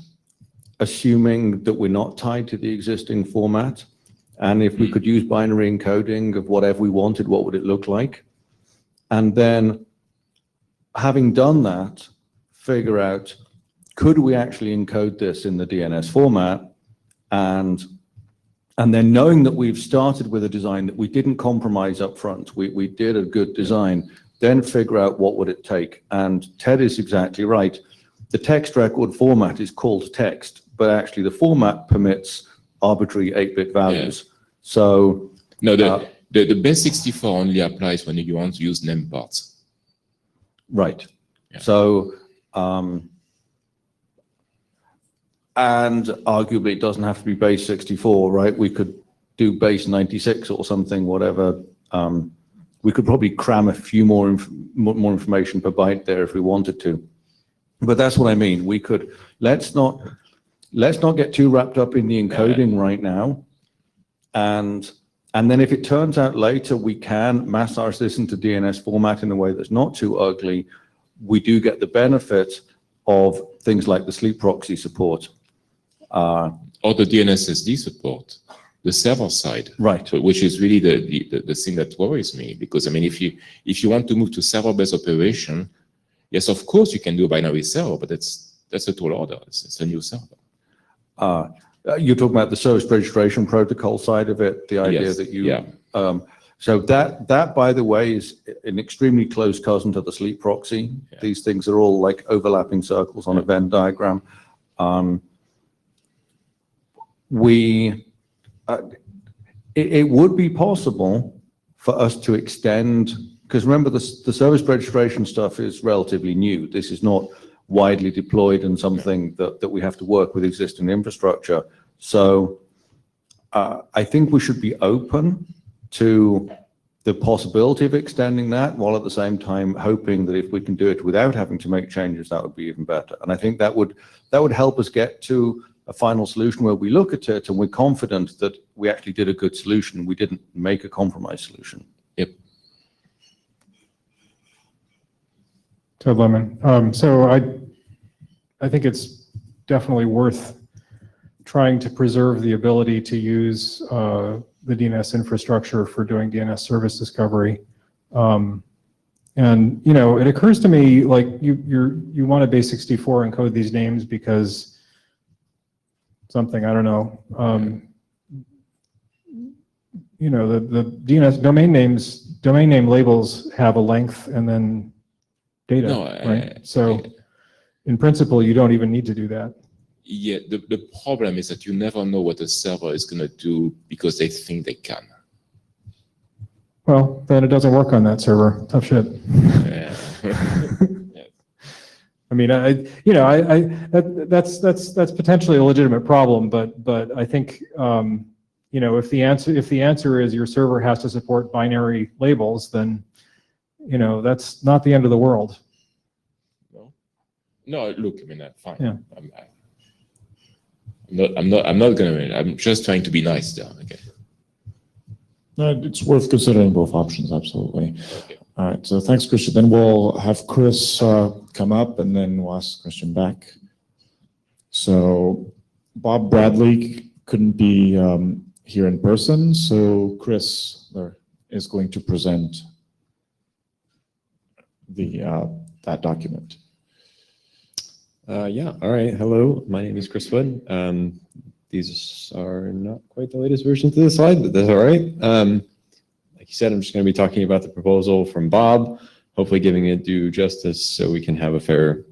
assuming that we're not tied to the existing format. And if we could use binary encoding of whatever we wanted, what would it look like? And then having done that, figure out, could we actually encode this in the DNS format? And then knowing that we've started with a design that we didn't compromise up front, we did a good design, then figure out what would it take. And Ted is exactly right. The text record format is called text, but actually the format permits arbitrary 8-bit values. Yeah. So no, the base 64 only applies when you want to use name parts. Right. Yeah. So and arguably it doesn't have to be base 64, right? We could do base 96 or something, whatever we could probably cram a few more information per byte there if we wanted to. But that's what I mean. We could, let's not get too wrapped up in the encoding right now. And then if it turns out later we can massage this into DNS format in a way that's not too ugly, we do get the benefit of things like the sleep proxy support. Or the Dnssd support, the server side. Right. So, which is really the thing that worries me, because I mean, if you want to move to server-based operation, yes, of course you can do a binary server, but that's a tall order. It's a new server. You're talking about the service registration protocol side of it, the idea Yes, that you. yeah. So that, by the way, is an extremely close cousin to the sleep proxy. Yeah. These things are all like overlapping circles on a Venn diagram. It would be possible for us to extend, because remember the service registration stuff is relatively new. This is not widely deployed and something that we have to work with existing infrastructure. So I think we should be open to the possibility of extending that, while at the same time hoping that if we can do it without having to make changes, that would be even better. And I think that would help us get to a final solution where we look at it and we're confident that we actually did a good solution. We didn't make a compromise solution. Yep. Ted Lemon. So I think it's definitely worth trying to preserve the ability to use the DNS infrastructure for doing DNS service discovery. And you know, it occurs to me like you want a base 64 encode these names because something, I don't know. You know, the DNS domain name labels have a length and then data, No, right? So in principle, you don't even need to do that. Yeah, the problem is that you never know what a server is going to do because they think they can. Well, then it doesn't work on that server. Tough shit. Yeah. I mean, that's potentially a legitimate problem, but I think you know, if the answer is your server has to support binary labels, then you know that's not the end of the world. No, look, I mean, fine. Yeah. I'm not gonna. I'm just trying to be nice there. Okay. It's worth considering both options, absolutely. Okay. All right, so thanks, Christian. Then we'll have Chris come up, and then we'll ask Christian back. So Bob Bradley couldn't be here in person, so Chris is going to present that document. Yeah, all right. Hello, my name is Chris Wood. These are not quite the latest versions of the slide, but that's all right. Like you said, I'm just going to be talking about the proposal from Bob, hopefully giving it due justice so we can have a fair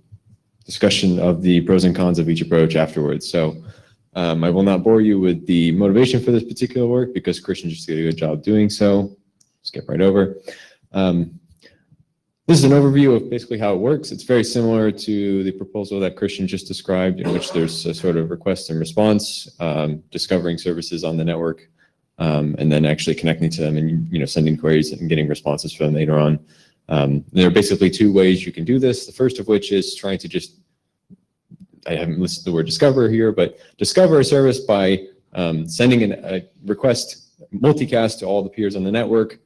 discussion of the pros and cons of each approach afterwards. So I will not bore you with the motivation for this particular work because Christian just did a good job doing so. Skip right over. This is an overview of basically how it works. It's very similar to the proposal that Christian just described, in which there's a sort of request and response, discovering services on the network, and then actually connecting to them and sending queries and getting responses from them later on. There are basically two ways you can do this. The first of which is trying to just, I haven't listed the word discover here, but discover a service by sending a request multicast to all the peers on the network,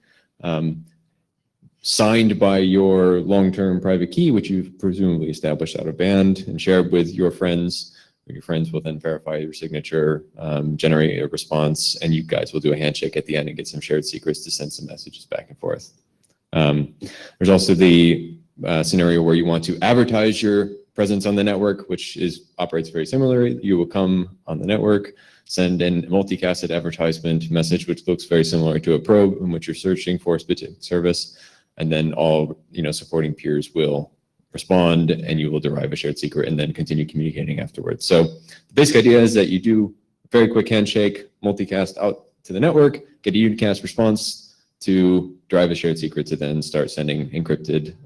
signed by your long-term private key, which you've presumably established out of band and shared with your friends. Your friends will then verify your signature, generate a response, and you guys will do a handshake at the end and get some shared secrets to send some messages back and forth. There's also the scenario where you want to advertise your presence on the network, which operates very similarly. You will come on the network, send in a multicasted advertisement message, which looks very similar to a probe in which you're searching for a specific service. And then all supporting peers will respond, and you will derive a shared secret and then continue communicating afterwards. So the basic idea is that you do a very quick handshake, multicast out to the network, get a unicast response to drive a shared secret to then start sending encrypted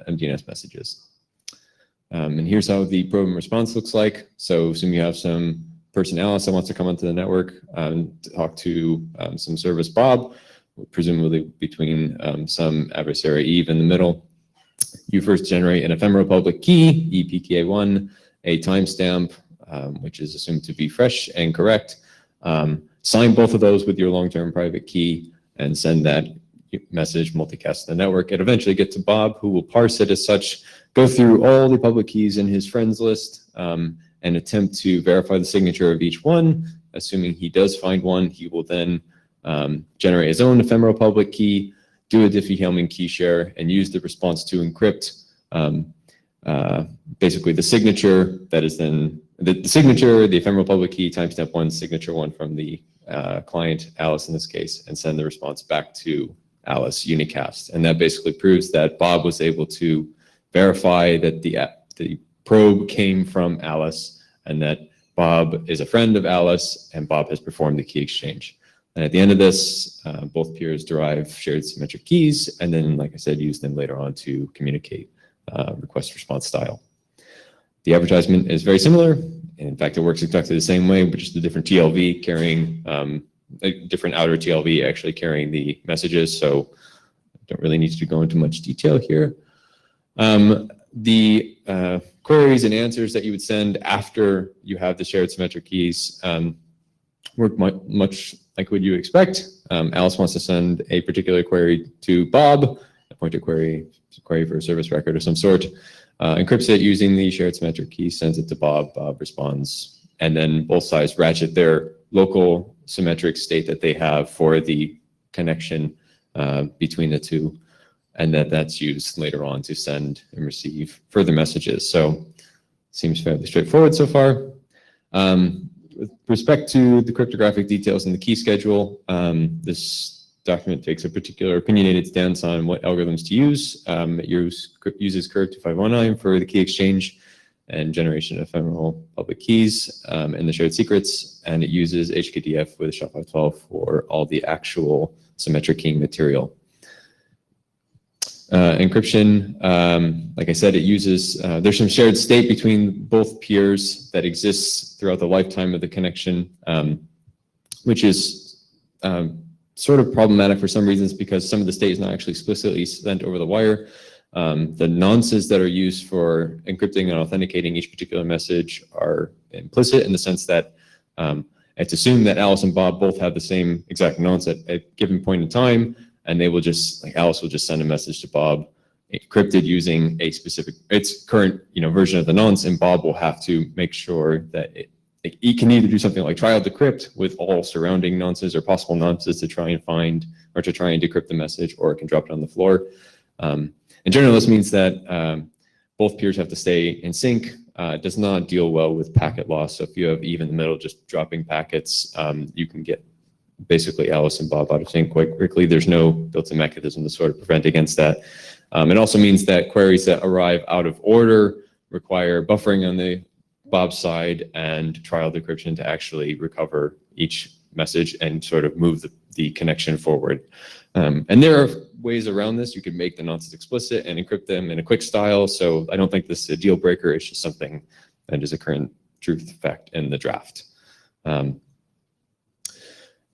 MDNS messages. And here's how the probe and response looks like. So assume you have some person, Alice, that wants to come onto the network and talk to some service, Bob. presumably between some adversary Eve in the middle. You first generate an ephemeral public key, EPKA1, a timestamp, which is assumed to be fresh and correct. Sign both of those with your long-term private key and send that message multicast to the network. It eventually gets to Bob, who will parse it as such, go through all the public keys in his friends list, and attempt to verify the signature of each one. Assuming he does find one, he will then generate his own ephemeral public key, do a Diffie-Hellman key share, and use the response to encrypt basically the signature that is then the signature, the ephemeral public key, timestamp 1, signature 1 from the client, Alice in this case, and send the response back to Alice unicast. And that basically proves that Bob was able to verify that the probe came from Alice and that Bob is a friend of Alice and Bob has performed the key exchange. And at the end of this, both peers derive shared symmetric keys and then, like I said, use them later on to communicate request response style. The advertisement is very similar. In fact, it works exactly the same way, but just a different TLV carrying, a different outer TLV actually carrying the messages. So I don't really need to go into much detail here. The queries and answers that you would send after you have the shared symmetric keys work much like what you expect. Alice wants to send a particular query to Bob, a pointer query for a service record of some sort, encrypts it using the shared symmetric key, sends it to Bob, Bob responds, and then both sides ratchet their local symmetric state that they have for the connection between the two, and that's used later on to send and receive further messages. So seems fairly straightforward so far. With respect to the cryptographic details in the key schedule, this document takes a particular opinionated stance on what algorithms to use. It uses curve 2519 for the key exchange and generation of ephemeral public keys and the shared secrets, and it uses HKDF with SHA-512 for all the actual symmetric keying material. Encryption, like I said, it uses, there's some shared state between both peers that exists throughout the lifetime of the connection, which is sort of problematic for some reasons because some of the state is not actually explicitly sent over the wire. The nonces that are used for encrypting and authenticating each particular message are implicit in the sense that it's assumed that Alice and Bob both have the same exact nonce at a given point in time, and they will just, like Alice will just send a message to Bob encrypted using a specific, its current version of the nonce, and Bob will have to make sure that it can either do something like trial decrypt with all surrounding nonces or possible nonces to try and find or to try and decrypt the message, or it can drop it on the floor. In general, this means that both peers have to stay in sync. It does not deal well with packet loss. So if you have Eve in the middle just dropping packets, you can get basically Alice and Bob out of sync quite quickly. There's no built-in mechanism to sort of prevent against that. It also means that queries that arrive out of order require buffering on the Bob side and trial decryption to actually recover each message and sort of move the connection forward. And there are ways around this. You could make the nonces explicit and encrypt them in a quick style. So I don't think this is a deal breaker. It's just something that is a current truth fact in the draft.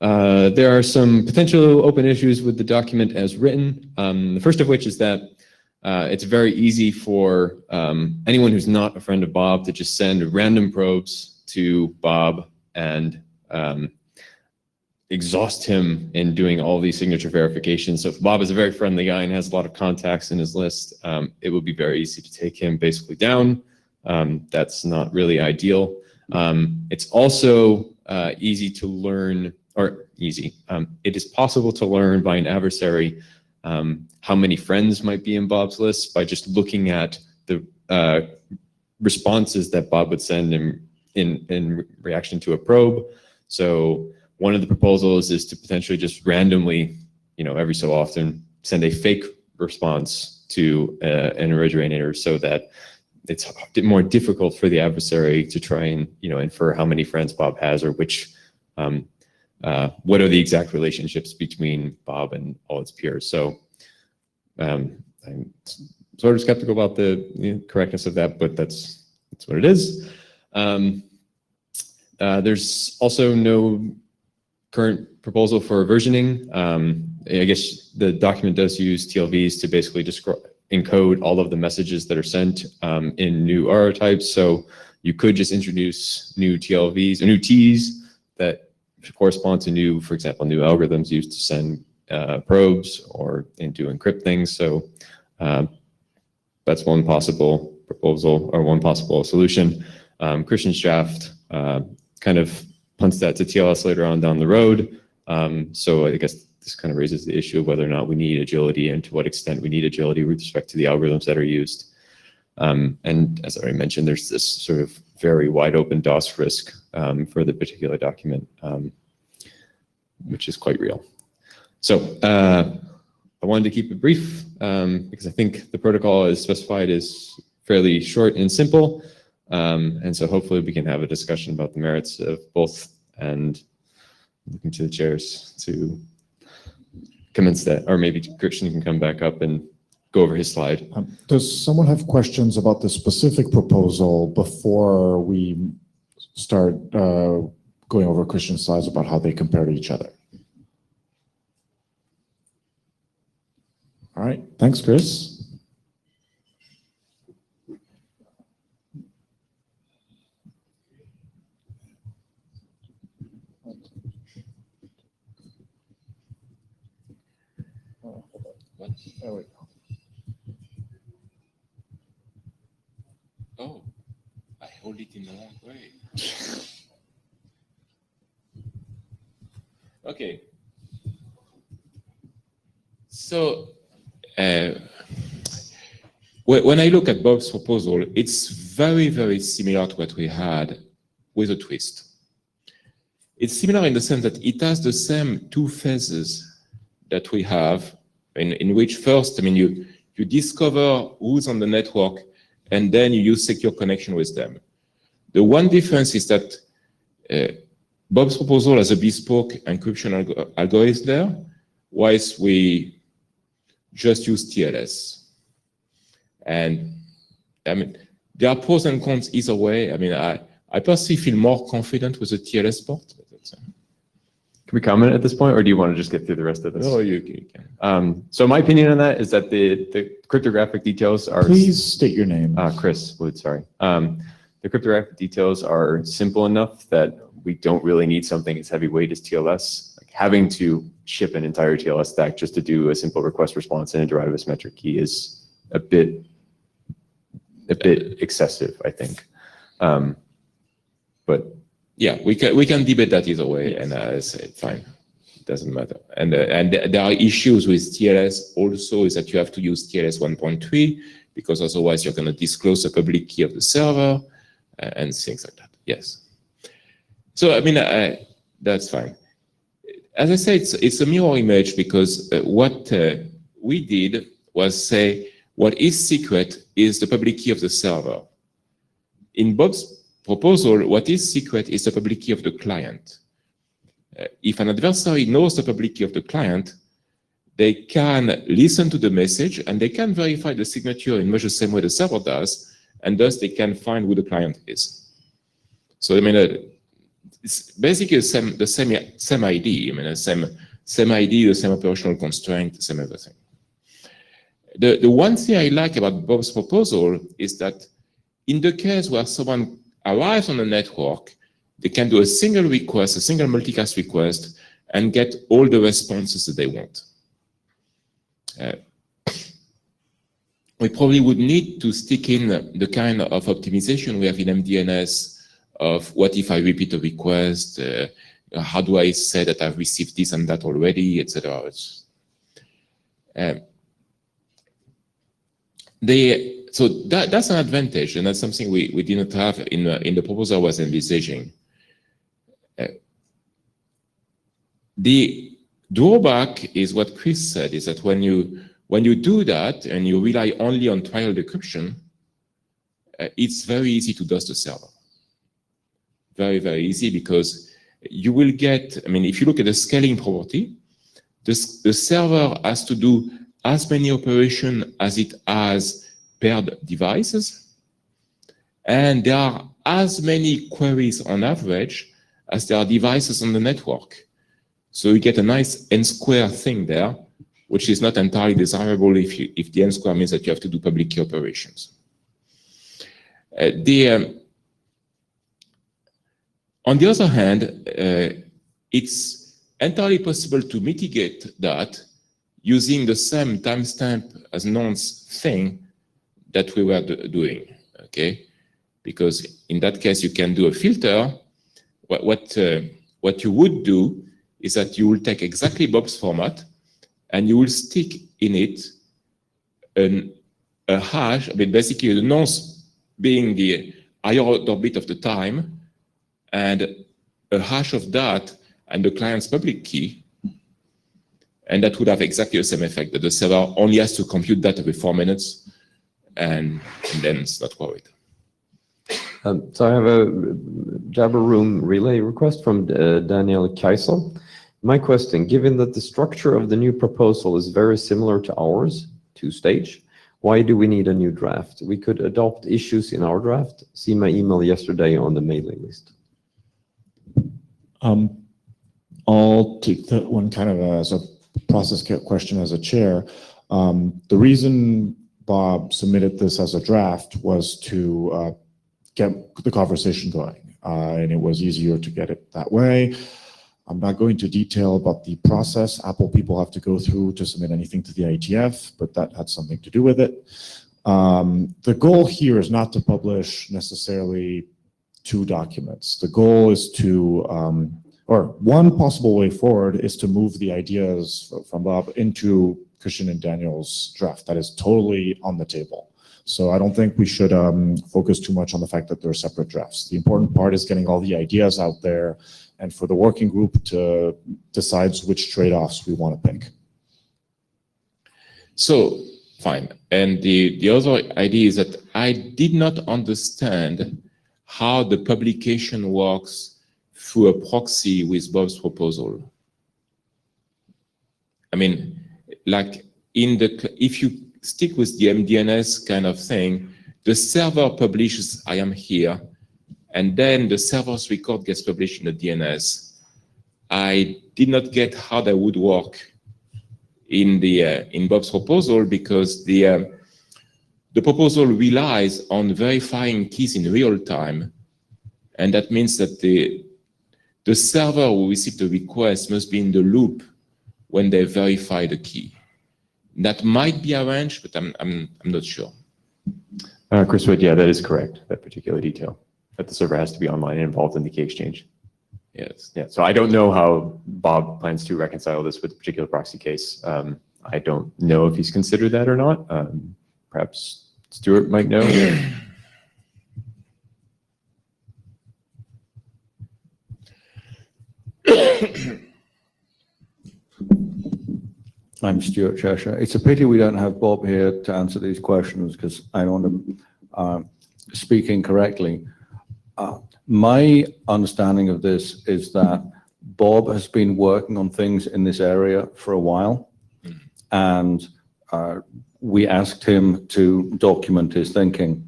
There are some potential open issues with the document as written. The first of which is that it's very easy for anyone who's not a friend of Bob to just send random probes to Bob and exhaust him in doing all these signature verifications. So if Bob is a very friendly guy and has a lot of contacts in his list, it would be very easy to take him basically down. That's not really ideal. It's also easy to learn, or easy. It is possible to learn by an adversary how many friends might be in Bob's list by just looking at the responses that Bob would send in reaction to a probe. So one of the proposals is to potentially just randomly, every so often, send a fake response to an originator so that it's more difficult for the adversary to try and infer how many friends Bob has or which what are the exact relationships between Bob and all its peers. So I'm sort of skeptical about the correctness of that, but that's what it is. There's also no current proposal for versioning. I guess the document does use TLVs to basically encode all of the messages that are sent in new RO types. So you could just introduce new TLVs or new Ts that correspond to new, for example, new algorithms used to send probes or to encrypt things. So that's one possible proposal or one possible solution. Christian's draft kind of punts that to TLS later on down the road. So I guess this kind of raises the issue of whether or not we need agility and to what extent we need agility with respect to the algorithms that are used. And as I already mentioned, there's this sort of very wide open DOS risk for the particular document, which is quite real. So I wanted to keep it brief because I think the protocol as specified is fairly short and simple. And so hopefully we can have a discussion about the merits of both and looking to the chairs to commence that, or maybe Christian can come back up and go over his slide. Does someone have questions about the specific proposal before we start going over Christian's slides about how they compare to each other? All right, thanks, Chris. Oh, I hold it in the wrong way. Okay. So when I look at Bob's proposal, it's very, very similar to what we had with a twist. It's similar in the sense that it has the same two phases that we have, in which first, I mean, you discover who's on the network, and then you use secure connection with them. The one difference is that Bob's proposal has a bespoke encryption algorithm there, whilst we just use TLS. And I mean, there are pros and cons either way. I mean, I personally feel more confident with the TLS port. Can we comment at this point, or do you want to just get through the rest of this? No, you can. So my opinion on that is that the cryptographic details are... Please state your name. Chris Wood, sorry. The cryptographic details are simple enough that we don't really need something as heavyweight as TLS. Like having to ship an entire TLS stack just to do a simple request response and a derived symmetric key is a bit excessive, I think. But yeah, we can debate that either way, and I say fine, it doesn't matter. And there are issues with TLS also, is that you have to use TLS 1.3 because otherwise you're going to disclose the public key of the server and things like that. Yes. So I mean, that's fine. As I said, it's a mirror image because what we did was say what is secret is the public key of the server. In Bob's proposal, what is secret is the public key of the client. If an adversary knows the public key of the client, they can listen to the message and they can verify the signature in much the same way the server does, and thus they can find who the client is. So I mean, it's basically the same idea. I mean, the same idea, the same operational constraint, the same everything. The one thing I like about Bob's proposal is that in the case where someone arrives on the network, they can do a single request, a single multicast request, and get all the responses that they want. We probably would need to stick in the kind of optimization we have in MDNS of what if I repeat a request, how do I say that I've received this and that already, etc. So that's an advantage, and that's something we didn't have in the proposal I was envisaging. The drawback is what Chris said, is that when you do that and you rely only on trial decryption, it's very easy to DOS the server. Very, very easy, because you will get, I mean, if you look at the scaling property, the server has to do as many operations as it has paired devices, and there are as many queries on average as there are devices on the network. So you get a nice n square thing there, which is not entirely desirable if the n square means that you have to do public key operations. On the other hand, it's entirely possible to mitigate that using the same timestamp as nonce thing that we were doing, okay? Because in that case, you can do a filter. What you would do is that you will take exactly Bob's format and you will stick in it a hash, I mean, basically the nonce being the higher order bit of the time, and a hash of that and the client's public key, and that would have exactly the same effect, that the server only has to compute that every 4 minutes, and then it's not worried. So I have a Jabber Room relay request from Daniel Kaiser. My question, given that the structure of the new proposal is very similar to ours, two-stage, why do we need a new draft? We could adopt issues in our draft. See my email yesterday on the mailing list. I'll take that one kind of as a process question as a chair. The reason Bob submitted this as a draft was to get the conversation going, and it was easier to get it that way. I'm not going to detail about the process Apple people have to go through to submit anything to the IETF, but that had something to do with it. The goal here is not to publish necessarily two documents. The goal is to, or one possible way forward is to move the ideas from Bob into Christian and Daniel's draft. That is totally on the table. So I don't think we should focus too much on the fact that they're separate drafts. The important part is getting all the ideas out there and for the working group to decide which trade-offs we want to pick. So, fine. And the other idea is that I did not understand how the publication works through a proxy with Bob's proposal. I mean, like if you stick with the MDNS kind of thing, the server publishes I am here, and then the server's record gets published in the DNS. I did not get how that would work in Bob's proposal, because the proposal relies on verifying keys in real time, and that means that the server who received the request must be in the loop when they verify the key. That might be arranged, but I'm not sure. Chris Wood, yeah, that is correct, that particular detail, that the server has to be online and involved in the key exchange. Yes. Yeah, so I don't know how Bob plans to reconcile this with the particular proxy case. I don't know if he's considered that or not. Perhaps Stuart might know. I'm Stuart Cheshire. It's a pity we don't have Bob here to answer these questions, because I don't want to speak incorrectly. My understanding of this is that Bob has been working on things in this area for a while, and we asked him to document his thinking.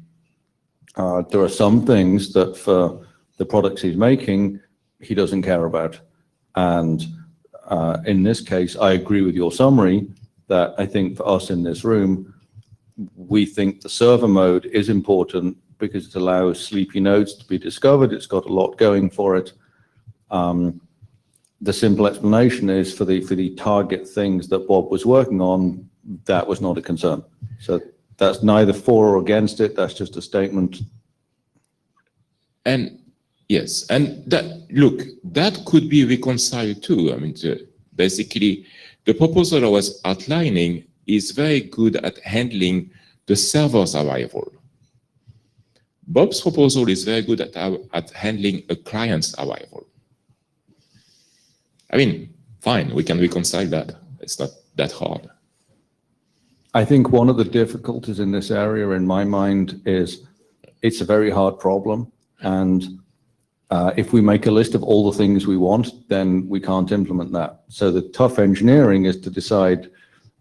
There are some things that for the products he's making, he doesn't care about. And in this case, I agree with your summary that I think for us in this room, we think the server mode is important because it allows sleepy nodes to be discovered. It's got a lot going for it. The simple explanation is for the target things that Bob was working on, that was not a concern. So that's neither for or against it. That's just a statement. And yes, and that could be reconciled too. I mean, basically, the proposal I was outlining is very good at handling the server's arrival. Bob's proposal is very good at handling a client's arrival. I mean, fine, we can reconcile that. It's not that hard. I think one of the difficulties in this area, in my mind, is it's a very hard problem. And if we make a list of all the things we want, then we can't implement that. So the tough engineering is to decide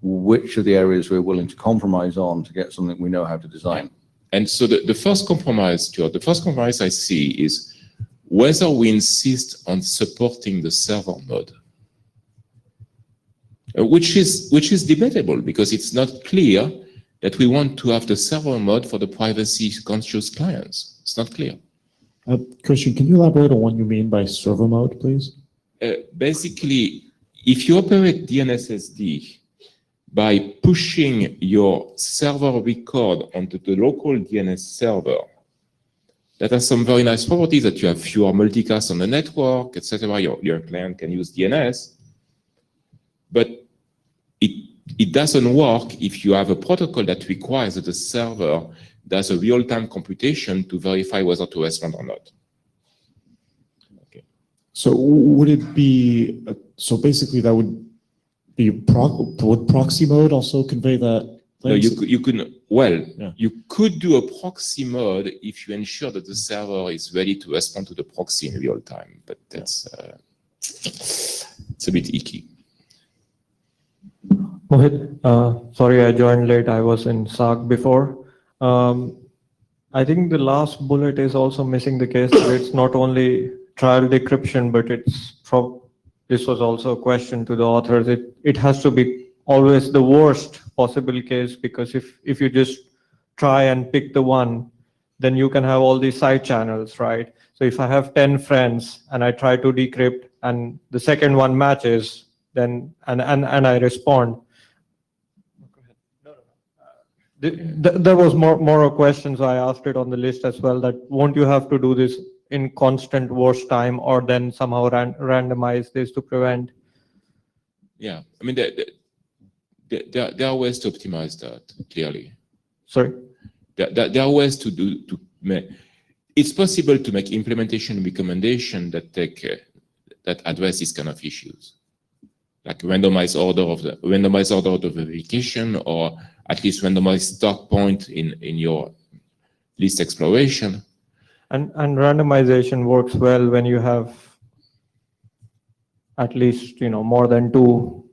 which of the areas we're willing to compromise on to get something we know how to design. And so the first compromise, Stuart, the first compromise I see is whether we insist on supporting the server mode. which is debatable because it's not clear that we want to have the server mode for the privacy conscious clients. It's not clear. Christian, can you elaborate on what you mean by server mode, please? Basically, if you operate Dnssd by pushing your server record onto the local DNS server, that has some very nice properties that you have fewer multicasts on the network, etc. Your client can use DNS, but it doesn't work if you have a protocol that requires that the server does a real-time computation to verify whether to respond or not. Okay. So would it be, so basically that would be, would proxy mode also convey that? No, you couldn't. Well, Yeah. you could do a proxy mode if you ensure that the server is ready to respond to the proxy in real time, but that's it's a bit icky. Mohit, sorry I joined late. I was in SAG before. I think the last bullet is also missing the case that it's not only trial decryption, but this was also a question to the authors. It has to be always the worst possible case, because if you just try and pick the one, then you can have all these side channels, right? So if I have 10 friends and I try to decrypt and the second one matches, then and I respond. There was more a question, so I asked it on the list as well, that won't you have to do this in constant worst time or then somehow randomize this to prevent? Yeah, I mean, there are ways to optimize that, clearly. Sorry? There are ways to it's possible to make implementation recommendation that address these kind of issues, like randomized order of the verification, or at least randomized start point in your list exploration. And randomization works well when you have at least more than two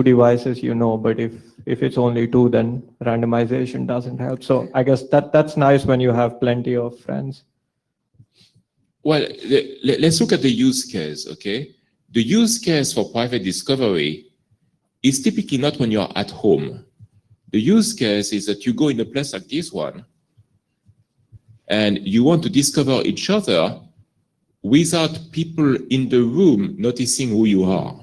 devices, but if it's only two, then randomization doesn't help. So I guess that's nice when you have plenty of friends. Well, let's look at the use case, okay? The use case for private discovery is typically not when you're at home. The use case is that you go in a place like this one, and you want to discover each other without people in the room noticing who you are.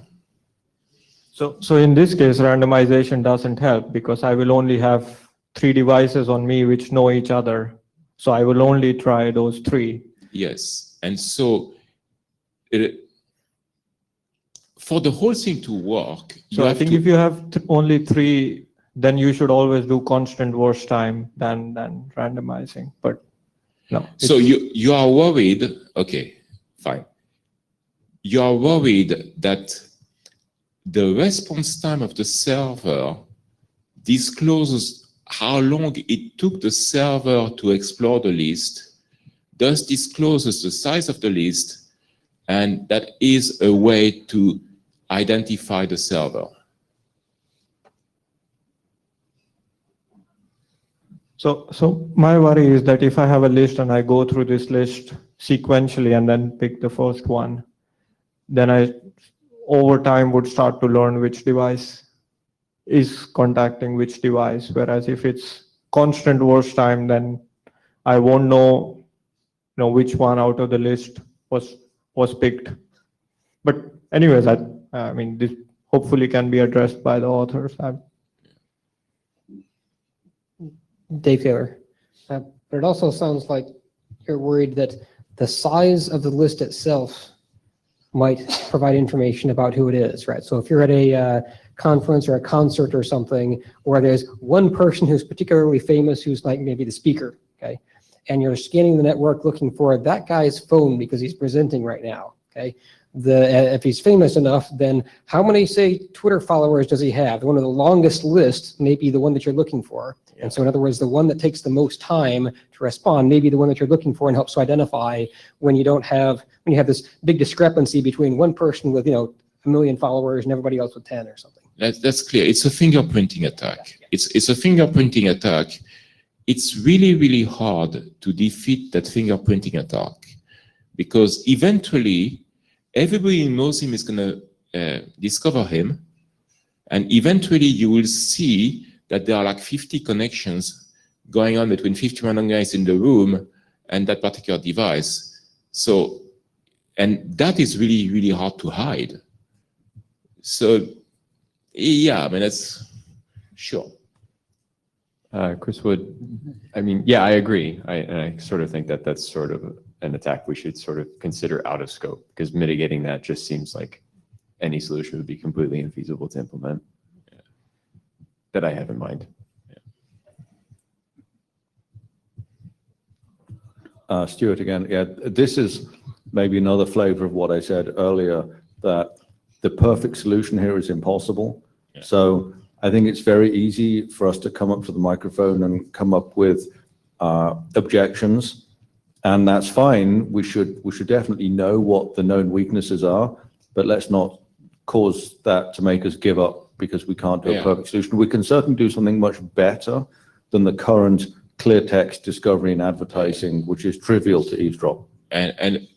So in this case, randomization doesn't help, because I will only have 3 devices on me which know each other. So I will only try those 3. Yes, and so for the whole thing to work, so I think if you have only 3, then you should always do constant worst time than randomizing. But no. So you are worried. Okay, fine. You are worried that the response time of the server discloses how long it took the server to explore the list, thus discloses the size of the list, and that is a way to identify the server. So my worry is that if I have a list and I go through this list sequentially and then pick the first one, then I over time would start to learn which device is contacting which device. Whereas if it's constant worst time, then I won't know, which one out of the list was picked. But anyways, I mean, this hopefully can be addressed by the authors. Dave Taylor. But it also sounds like you're worried that the size of the list itself might provide information about who it is, right? So if you're at a conference or a concert or something where there's one person who's particularly famous, who's like maybe the speaker, okay? And you're scanning the network looking for that guy's phone because he's presenting right now, okay? If he's famous enough, then how many, say, Twitter followers does he have? One of the longest lists may be the one that you're looking for. And so in other words, the one that takes the most time to respond may be the one that you're looking for, and helps to identify when you have this big discrepancy between one person with, 1 million followers and everybody else with 10 or something. That's clear. It's a fingerprinting attack. It's a fingerprinting attack. It's really, really hard to defeat that fingerprinting attack, because eventually everybody who knows him is going to discover him, And eventually you will see that there are like 50 connections going on between 50 random guys in the room and that particular device. So, and that is really, really hard to hide. So, yeah, I mean, that's sure. Chris Wood, I mean, yeah, I agree. I sort of think that that's sort of an attack we should sort of consider out of scope, because mitigating that just seems like any solution would be completely infeasible to implement that I have in mind. Stuart again, yeah, this is maybe another flavor of what I said earlier, that the perfect solution here is impossible. Yeah. So I think it's very easy for us to come up to the microphone and come up with objections, and that's fine. We should definitely know what the known weaknesses are, but let's not cause that to make us give up because we can't do a perfect solution. We can certainly do something much better than the current clear text discovery and advertising, which is trivial to eavesdrop. And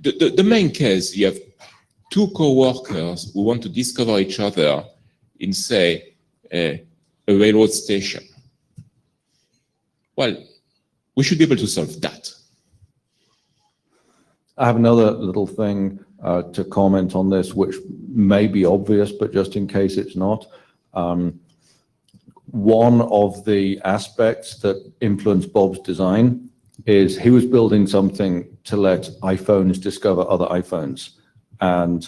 the main case, you have two co-workers who want to discover each other in, say, a railroad station. Well, we should be able to solve that. I have another little thing to comment on this, which may be obvious, but just in case it's not. One of the aspects that influenced Bob's design is he was building something to let iPhones discover other iPhones. And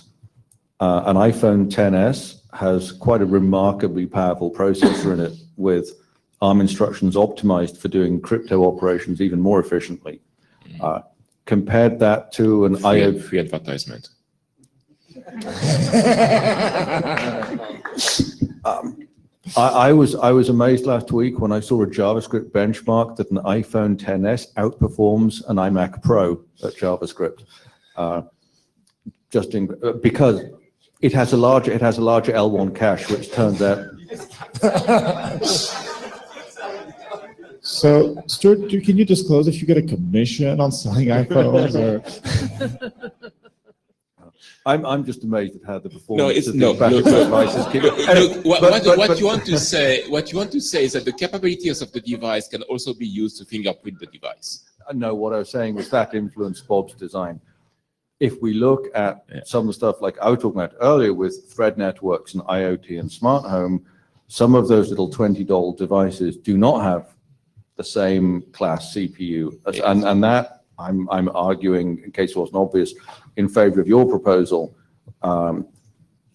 an iPhone XS has quite a remarkably powerful processor in it with ARM instructions optimized for doing crypto operations even more efficiently. Compared that to an IoT. Free advertisement. I was amazed last week when I saw a JavaScript benchmark that an iPhone XS outperforms an iMac Pro at JavaScript, because it has a larger L1 cache, which turns out. So, Stuart, can you disclose if you get a commission on selling iPhones? Or? I'm just amazed at how the performance of look, devices keep. What you want to say is that the capabilities of the device can also be used to fingerprint the device. No, what I was saying was that influenced Bob's design. If we look at some of the stuff like I was talking about earlier with thread networks and IoT and smart home, some of those little $20 devices do not have the same class CPU, and that I'm arguing, in case it wasn't obvious, in favor of your proposal,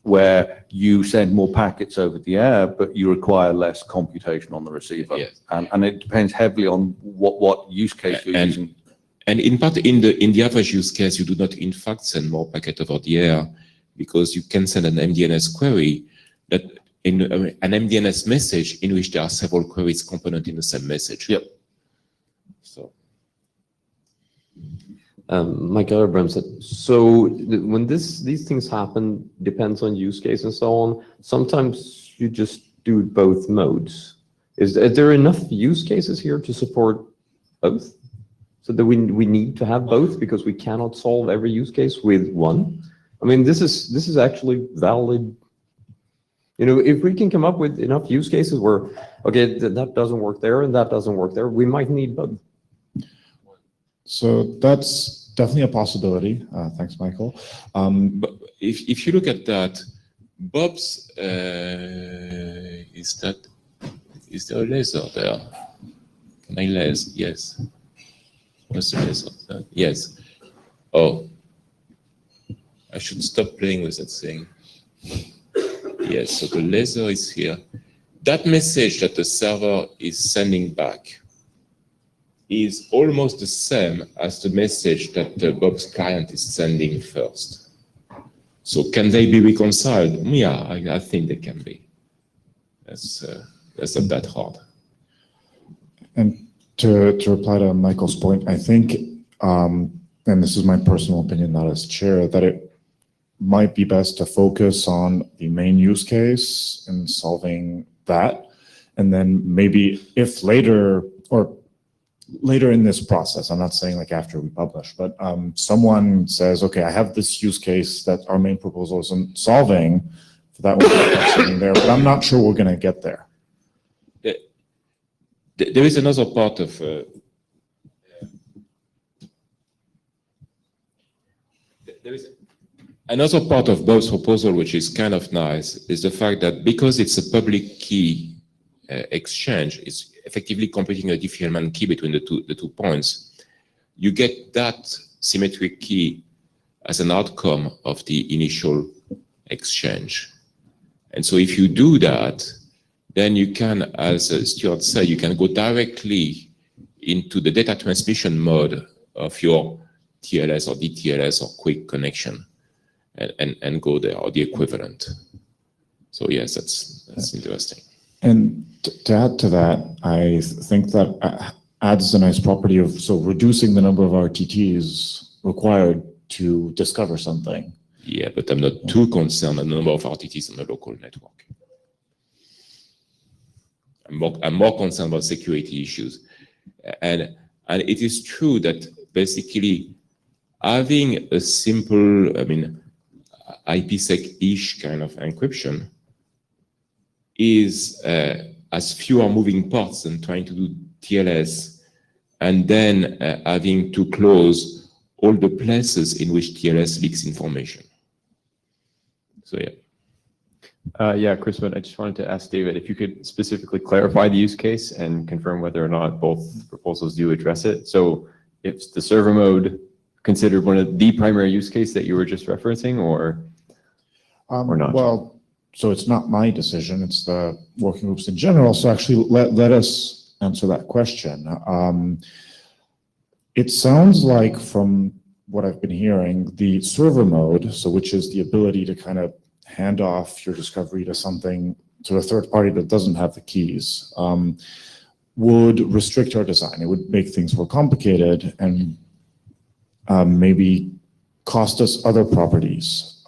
where you send more packets over the air, but you require less computation on the receiver. Yes. And it depends heavily on what use case you're using. And in part, in the average use case, you do not in fact send more packet over the air, because you can send an MDNS query that in an MDNS message in which there are several queries component in the same message. Yep. So. Michael Abrams said, so when these things happen, depends on use case and so on, sometimes you just do both modes. Is there enough use cases here to support both? So that we need to have both because we cannot solve every use case with one? I mean, this is actually valid. You know, if we can come up with enough use cases where, okay, that doesn't work there and that doesn't work there, we might need both. So that's definitely a possibility. Thanks, Michael. But if you look at that, Bob's, is there a laser there? Can I laser? Yes. What's the laser? Yes. Oh. I should stop playing with that thing. Yes, so the laser is here. That message that the server is sending back is almost the same as the message that the Bob's client is sending first. So can they be reconciled? Yeah, I think they can be. That's not that hard. And to reply to Michael's point, I think, and this is my personal opinion, not as chair, that it might be best to focus on the main use case and solving that. And then maybe if later in this process, I'm not saying like after we publish, but someone says, okay, I have this use case that our main proposal isn't solving, that would be something there, but I'm not sure we're going to get there. There is another part of there is another part of Bob's proposal, which is kind of nice, is the fact that because it's a public key exchange, it's effectively computing a diffie-Hellman key between the two points. You get that symmetric key as an outcome of the initial exchange. And so if you do that, then you can, as Stuart said, you can go directly into the data transmission mode of your TLS or DTLS or quick connection and go there, or the equivalent. So yes, that's interesting. And to add to that, I think that adds a nice property of reducing the number of RTTs required to discover something. Yeah, but I'm not too concerned on the number of RTTs on the local network. I'm more concerned about security issues. And it is true that basically having a simple, IPsec-ish kind of encryption is has fewer moving parts than trying to do TLS and then having to close all the places in which TLS leaks information. So yeah. Yeah, Chris, but I just wanted to ask David if you could specifically clarify the use case and confirm whether or not both proposals do address it. So if the server mode considered one of the primary use case that you were just referencing, or not? Well, so it's not my decision, it's the working groups in general. So actually let us answer that question. It sounds like from what I've been hearing, the server mode, so which is the ability to kind of hand off your discovery to a third party that doesn't have the keys, would restrict our design. It would make things more complicated and maybe cost us other properties.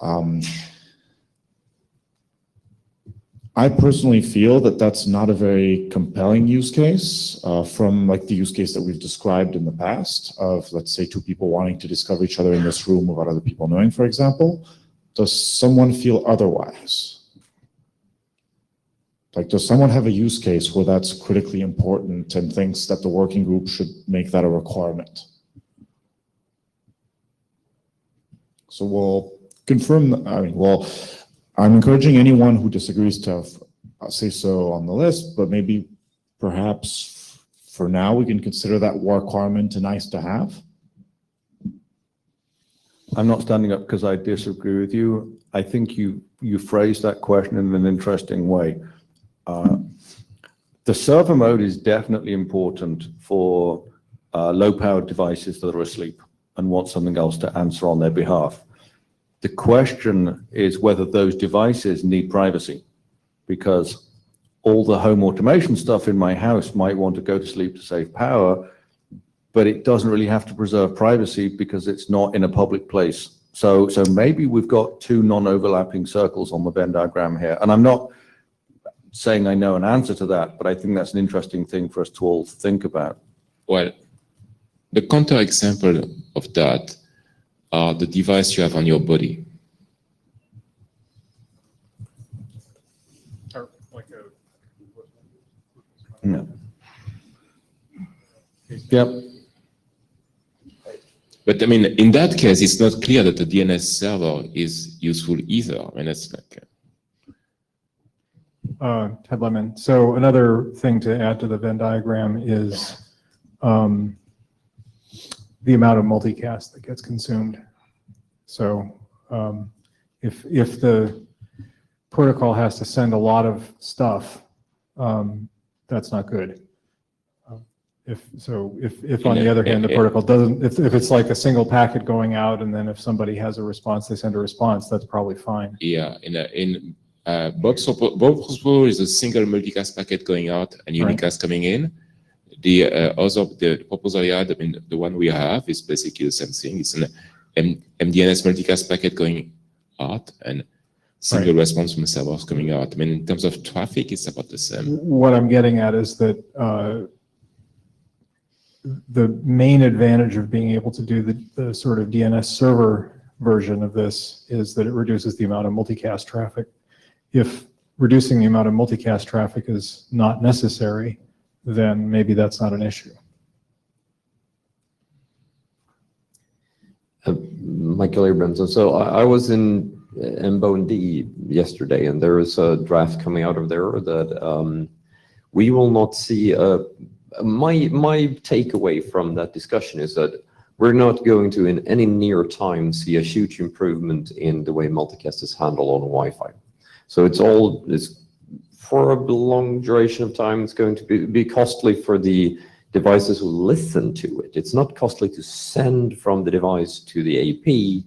I personally feel that that's not a very compelling use case from like the use case that we've described in the past of, let's say, two people wanting to discover each other in this room without other people knowing, for example. Does someone feel otherwise? Like, does someone have a use case where that's critically important and thinks that the working group should make that a requirement? So we'll confirm, I'm encouraging anyone who disagrees to say so on the list, but maybe perhaps for now we can consider that requirement a nice to have. I'm not standing up because I disagree with you. I think you phrased that question in an interesting way. The server mode is definitely important for low-powered devices that are asleep and want something else to answer on their behalf. The question is whether those devices need privacy, because all the home automation stuff in my house might want to go to sleep to save power, but it doesn't really have to preserve privacy because it's not in a public place. So maybe we've got two non-overlapping circles on the Venn diagram here. And I'm not saying I know an answer to that, but I think that's an interesting thing for us to all think about. Well, the counterexample of that are the device you have on your body. Yeah. Yep. But I mean, in that case, it's not clear that the DNS server is useful either. I mean, it's like. Ted Lemon. So another thing to add to the Venn diagram is the amount of multicast that gets consumed. So if the protocol has to send a lot of stuff, that's not good. If on the other hand, the protocol doesn't, if it's like a single packet going out, and then if somebody has a response, they send a response, that's probably fine. Yeah, in Bob's proposal is a single multicast packet going out and unicast coming in. The proposal I had, I mean, the one we have is basically the same thing. It's an MDNS multicast packet going out and single response from the servers coming out. I mean, in terms of traffic, it's about the same. What I'm getting at is that the main advantage of being able to do the sort of DNS server version of this is that it reduces the amount of multicast traffic. if reducing the amount of multicast traffic is not necessary, then maybe that's not an issue. Michael Abramson. So I was in Dnssd yesterday, and there is a draft coming out of there that we will not see. My takeaway from that discussion is that we're not going to, in any near time, see a huge improvement in the way multicast is handled on Wi-Fi. So it's for a long duration of time. It's going to be costly for the devices who listen to it. It's not costly to send from the device to the AP,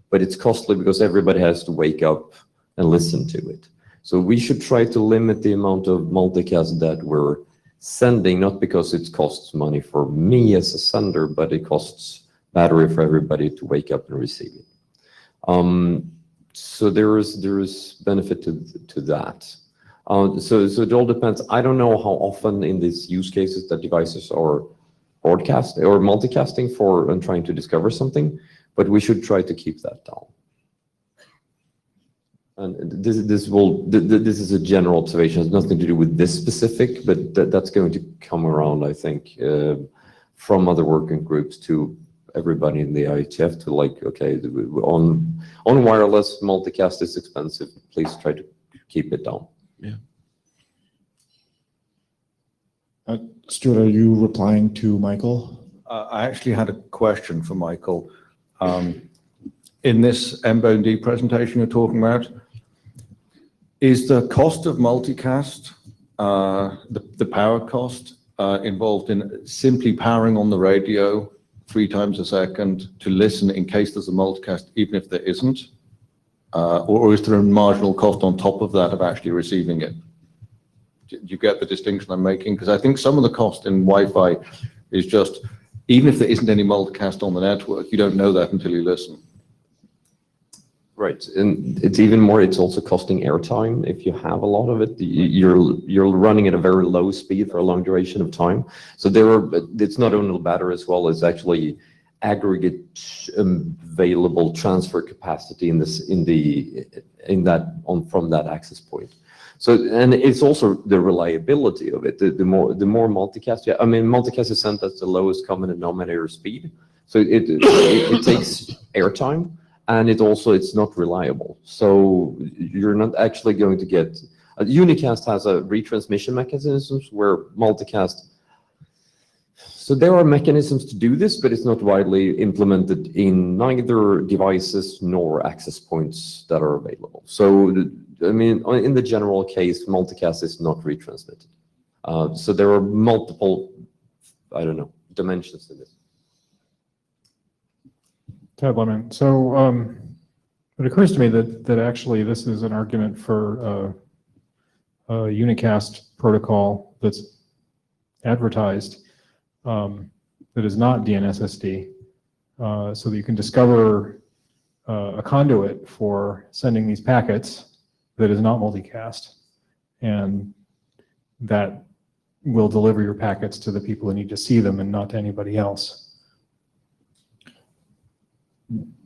but it's costly because everybody has to wake up and listen to it. So we should try to limit the amount of multicast that we're sending, not because it costs money for me as a sender, but it costs battery for everybody to wake up and receive it. So there is benefit to that. So it all depends. I don't know how often in these use cases that devices are broadcast or multicasting for and trying to discover something, but we should try to keep that down. And this is a general observation. It has nothing to do with this specific, but that's going to come around, I think, from other working groups to everybody in the IETF to like, okay, on wireless multicast is expensive. Please try to keep it down. Yeah. Stuart, are you replying to Michael? I actually had a question for Michael. In this Dnssd presentation you're talking about, is the cost of multicast, the power cost involved in simply powering on the radio 3 times a second to listen in case there's a multicast, even if there isn't? Or is there a marginal cost on top of that of actually receiving it? Do you get the distinction I'm making? Because I think some of the cost in Wi-Fi is just, even if there isn't any multicast on the network, you don't know that until you listen. Right, and it's also costing airtime. If you have a lot of it, you're running at a very low speed for a long duration of time. So it's not only battery as well as actually aggregate available transfer capacity from that access point. So, and it's also the reliability of it. The more multicast, I mean, multicast is sent at the lowest common denominator speed. So it takes airtime. And it's not reliable. So you're not actually going to get, unicast has a retransmission mechanisms where multicast, so there are mechanisms to do this, but it's not widely implemented in neither devices nor access points that are available. So, I mean, in the general case, multicast is not retransmitted. So there are multiple, dimensions to this. Ted Lemon. So it occurs to me that actually this is an argument for a unicast protocol that's advertised that is not Dnssd, so that you can discover a conduit for sending these packets that is not multicast, and that will deliver your packets to the people who need to see them and not to anybody else.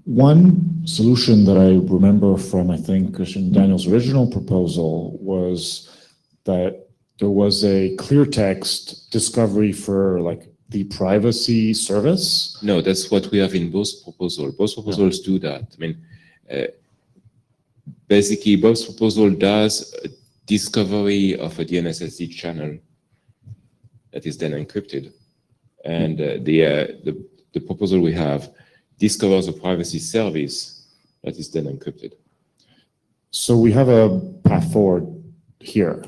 One solution that I remember from, I think, Christian Daniel's original proposal was that there was a clear text discovery for like the privacy service. No, that's what we have in both proposals. Both proposals do that. I mean, basically, both proposal does a discovery of a Dnssd channel that is then encrypted, and the proposal we have discovers a privacy service that is then encrypted. So we have a path forward here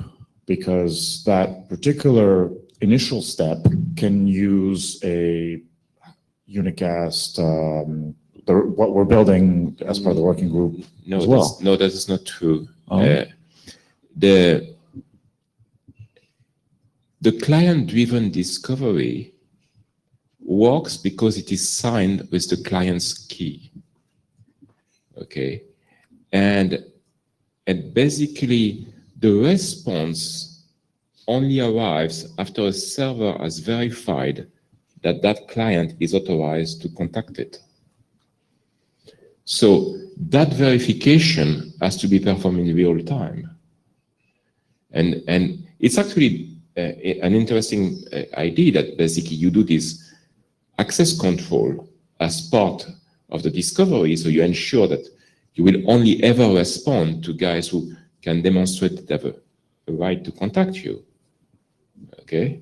because that particular initial step can use a unicast, what we're building as part of the working group as well. No, that is not true. The client-driven discovery works because it is signed with the client's key. Okay, and basically the response only arrives after a server has verified that that client is authorized to contact it. So that verification has to be performed in real time. And it's actually an interesting idea that basically you do this access control as part of the discovery, so you ensure that you will only ever respond to guys who can demonstrate that they have a right to contact you. Okay?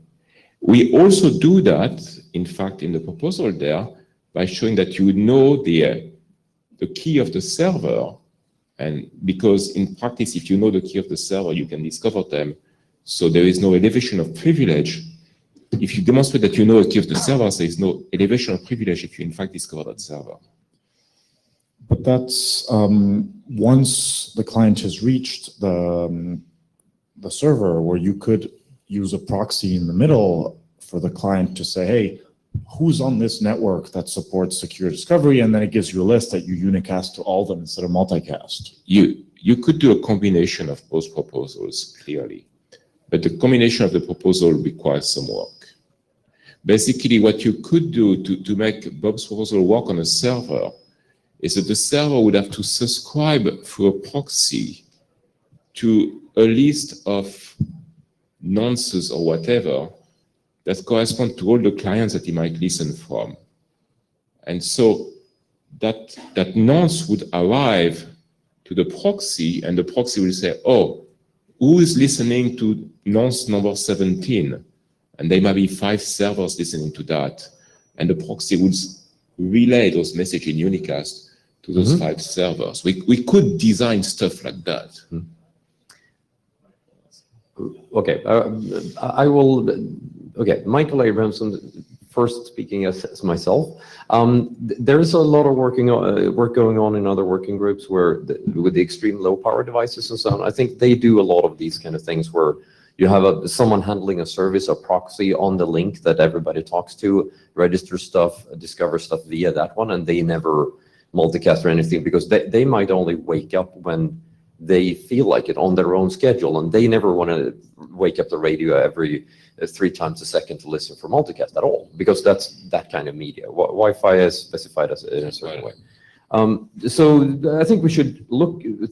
We also do that, in fact, in the proposal there, by showing that you know the key of the server, and because in practice, if you know the key of the server, you can discover them. So there is no elevation of privilege. If you demonstrate that you know a key of the server, there is no elevation of privilege if you in fact discover that server. But that's once the client has reached the server, where you could use a proxy in the middle for the client to say, hey, who's on this network that supports secure discovery? And then it gives you a list that you unicast to all of them instead of multicast. You could do a combination of both proposals, clearly. But the combination of the proposal requires some work. Basically, what you could do to make Bob's proposal work on a server is that the server would have to subscribe through a proxy to a list of nonces or whatever that correspond to all the clients that he might listen from. And so that nonce would arrive to the proxy, and the proxy will say, oh, who is listening to nonce number 17? And there might be 5 servers listening to that. And the proxy would relay those messages in unicast to those 5 servers. We could design stuff like that. Okay, I will, okay, Michael Abramson, first speaking as myself. There's a lot of work going on in other working groups where with the extreme low power devices and so on. I think they do a lot of these kind of things where you have someone handling a service, a proxy on the link that everybody talks to, register stuff, discover stuff via that one, and they never multicast or anything because they might only wake up when they feel like it on their own schedule, and they never want to wake up the radio every 3 times a second to listen for multicast at all, because that's that kind of media. Wi-Fi is specified as in a certain way. So I think we should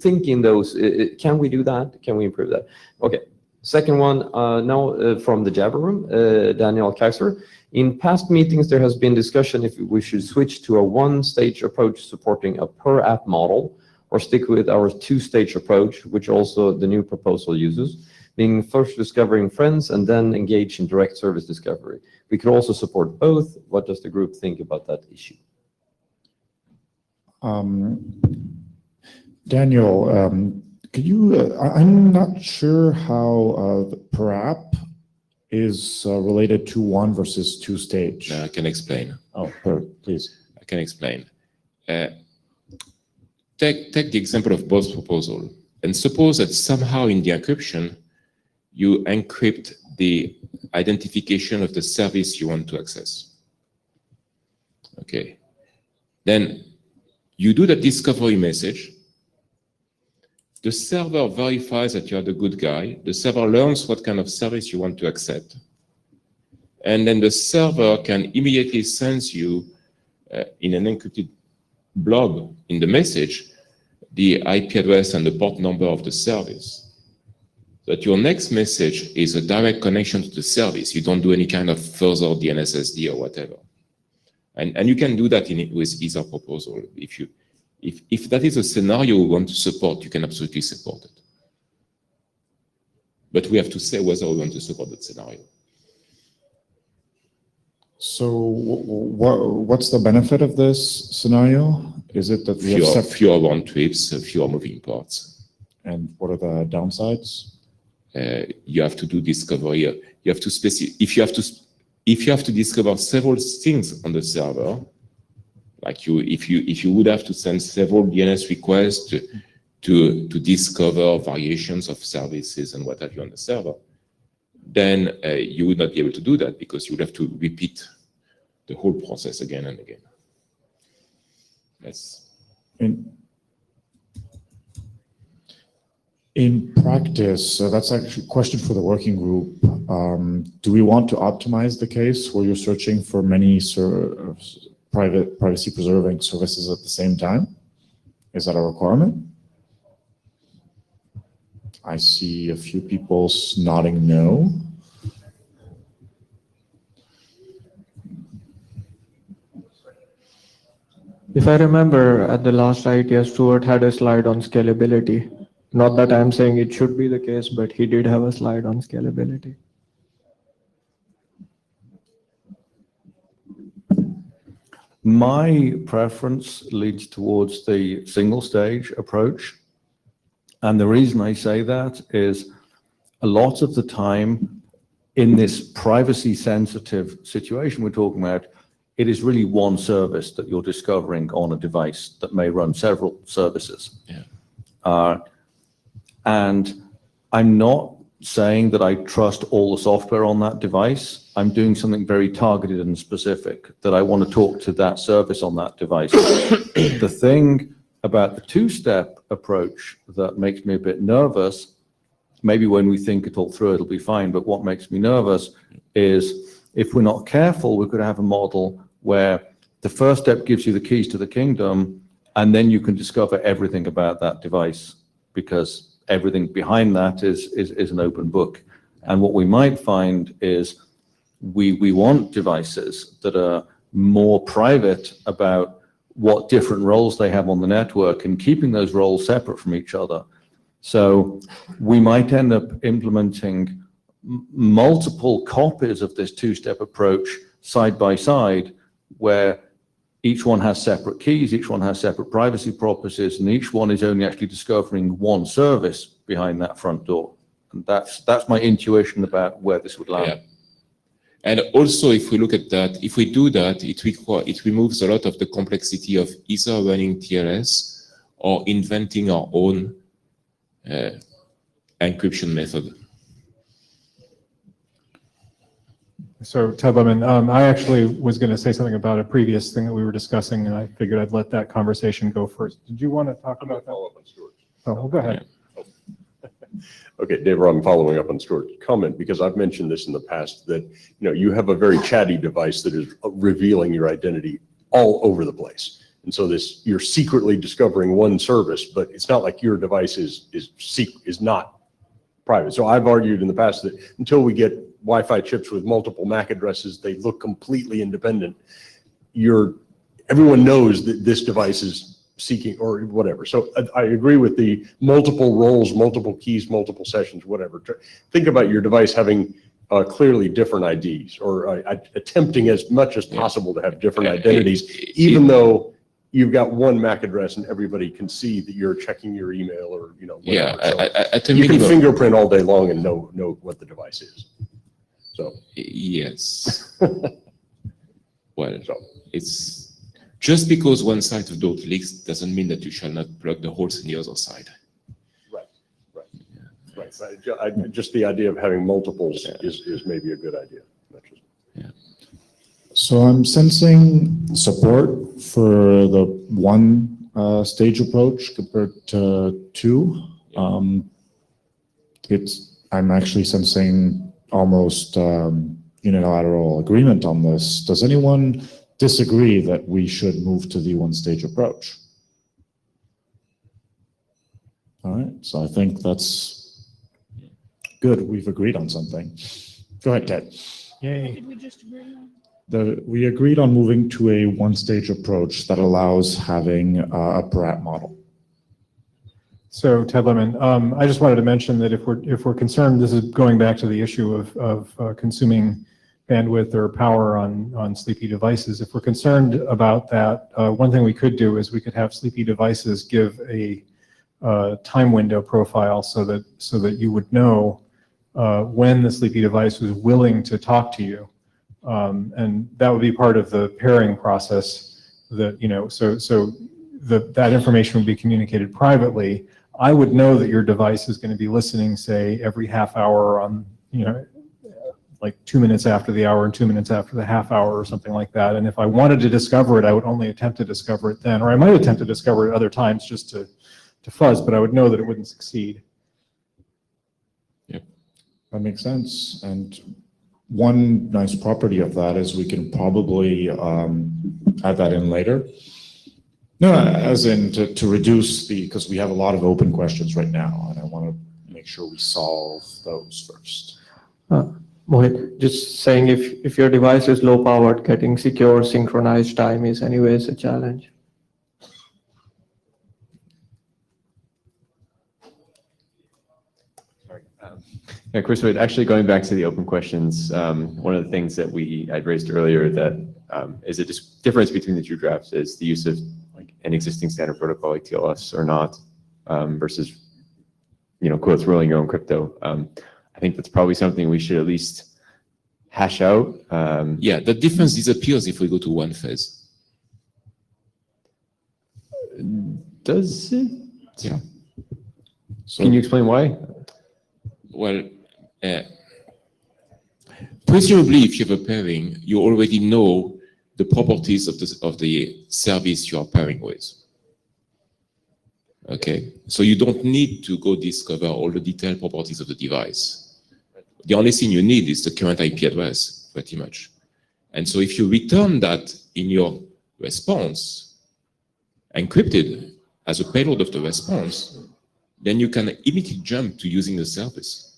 think in those, can we do that? Can we improve that? Okay, second one, now from the Jabber room, Daniel Kaiser. In past meetings, there has been discussion if we should switch to a one-stage approach supporting a per-app model, or stick with our 2-stage approach, which also the new proposal uses, being first discovering friends and then engage in direct service discovery. We could also support both. What does the group think about that issue? Daniel, could you, I'm not sure how the per app is related to 1 versus 2 stage. I can explain. Oh, please. I can explain. Take the example of Bob's proposal, and suppose that somehow in the encryption, you encrypt the identification of the service you want to access. Okay. Then you do the discovery message. The server verifies that you're the good guy. The server learns what kind of service you want to accept. And then the server can immediately send you in an encrypted blob in the message the IP address and the port number of the service. That your next message is a direct connection to the service. You don't do any kind of further Dnssd or whatever. And you can do that with either proposal. If that is a scenario we want to support, you can absolutely support it. But we have to say whether we want to support that scenario. So what's the benefit of this scenario? Is it that we have fewer round trips, fewer moving parts? And what are the downsides? You have to do discovery. You have to specify if you have to discover several things on the server, like if you would have to send several DNS requests to discover variations of services and what have you on the server, then you would not be able to do that because you would have to repeat the whole process again and again. Yes. In practice, that's actually a question for the working group. Do we want to optimize the case where you're searching for many privacy-preserving services at the same time? Is that a requirement? I see a few people nodding no. If I remember, at the last IETF, Stuart had a slide on scalability. Not that I'm saying it should be the case, but he did have a slide on scalability. My preference leads towards the single stage approach. And the reason I say that is a lot of the time in this privacy sensitive situation we're talking about, it is really one service that you're discovering on a device that may run several services. Yeah. And I'm not saying that I trust all the software on that device. I'm doing something very targeted and specific that I want to talk to that service on that device. The thing about the two-step approach that makes me a bit nervous, maybe when we think it all through, it'll be fine, but what makes me nervous is if we're not careful, we could have a model where the first step gives you the keys to the kingdom, and then you can discover everything about that device because everything behind that is an open book. And what we might find is we want devices that are more private about what different roles they have on the network and keeping those roles separate from each other. So we might end up implementing multiple copies of this two-step approach side by side, where each one has separate keys, each one has separate privacy properties, and each one is only actually discovering one service behind that front door. And that's my intuition about where this would land. Yeah. And also, if we look at that, if we do that, it removes a lot of the complexity of either running TLS or inventing our own encryption method. So Ted Lemon, I actually was going to say something about a previous thing that we were discussing, and I figured I'd let that conversation go first. Did you want to talk about that? Follow up on Stuart. Oh, well, go ahead. Okay, Dave, I'm following up on Stuart's comment because I've mentioned this in the past that you have a very chatty device that is revealing your identity all over the place. And so you're secretly discovering one service, but it's not like your device is not private. So I've argued in the past that until we get Wi-Fi chips with multiple MAC addresses, they look completely independent. Everyone knows that this device is seeking or whatever. So I agree with the multiple roles, multiple keys, multiple sessions, whatever. Think about your device having clearly different IDs or attempting as much as possible to have different identities, even though you've got one MAC address and everybody can see that you're checking your email or whatever. Yeah, so you can fingerprint all day long and know what the device is. So yes. Well, it's just because one side of the door leaks doesn't mean that you shall not plug the holes in the other side. Right. Just the idea of having multiples is maybe a good idea. Yeah. So I'm sensing support for the one stage approach compared to two. I'm actually sensing almost unilateral agreement on this. Does anyone disagree that we should move to the one-stage approach? All right, so I think that's good. We've agreed on something. Go ahead, Ted. Yay. Did we just agree on? We agreed on moving to a one-stage approach that allows having a PRAT model. So Ted Lemon, I just wanted to mention that if we're concerned, this is going back to the issue of consuming bandwidth or power on sleepy devices. If we're concerned about that, one thing we could do is we could have sleepy devices give a time window profile so that you would know when the sleepy device was willing to talk to you, and that would be part of the pairing process. That that information would be communicated privately. I would know that your device is going to be listening, say, every half hour on, like 2 minutes after the hour and 2 minutes after the half hour or something like that. And if I wanted to discover it, I would only attempt to discover it then, or I might attempt to discover it other times just to fuzz, but I would know that it wouldn't succeed. Yep, that makes sense. And one nice property of that is we can probably add that in later. No, as in to reduce because we have a lot of open questions right now, and I want to make make sure we solve those first. Mohit, just saying if your device is low powered, getting secure synchronized time is anyways a challenge. Yeah, Chris, actually going back to the open questions, one of the things that I'd raised earlier that is a difference between the two drafts is the use of like an existing standard protocol like TLS or not versus, quotes, rolling your own crypto. I think that's probably something we should at least hash out. Yeah, the difference disappears if we go to one phase. Does it? Yeah. So, Can you explain why? Well, presumably, if you have a pairing, you already know the properties of the service you are pairing with. Okay, so you don't need to go discover all the detailed properties of the device. The only thing you need is the current IP address, pretty much. And so if you return that in your response, encrypted as a payload of the response, then you can immediately jump to using the service.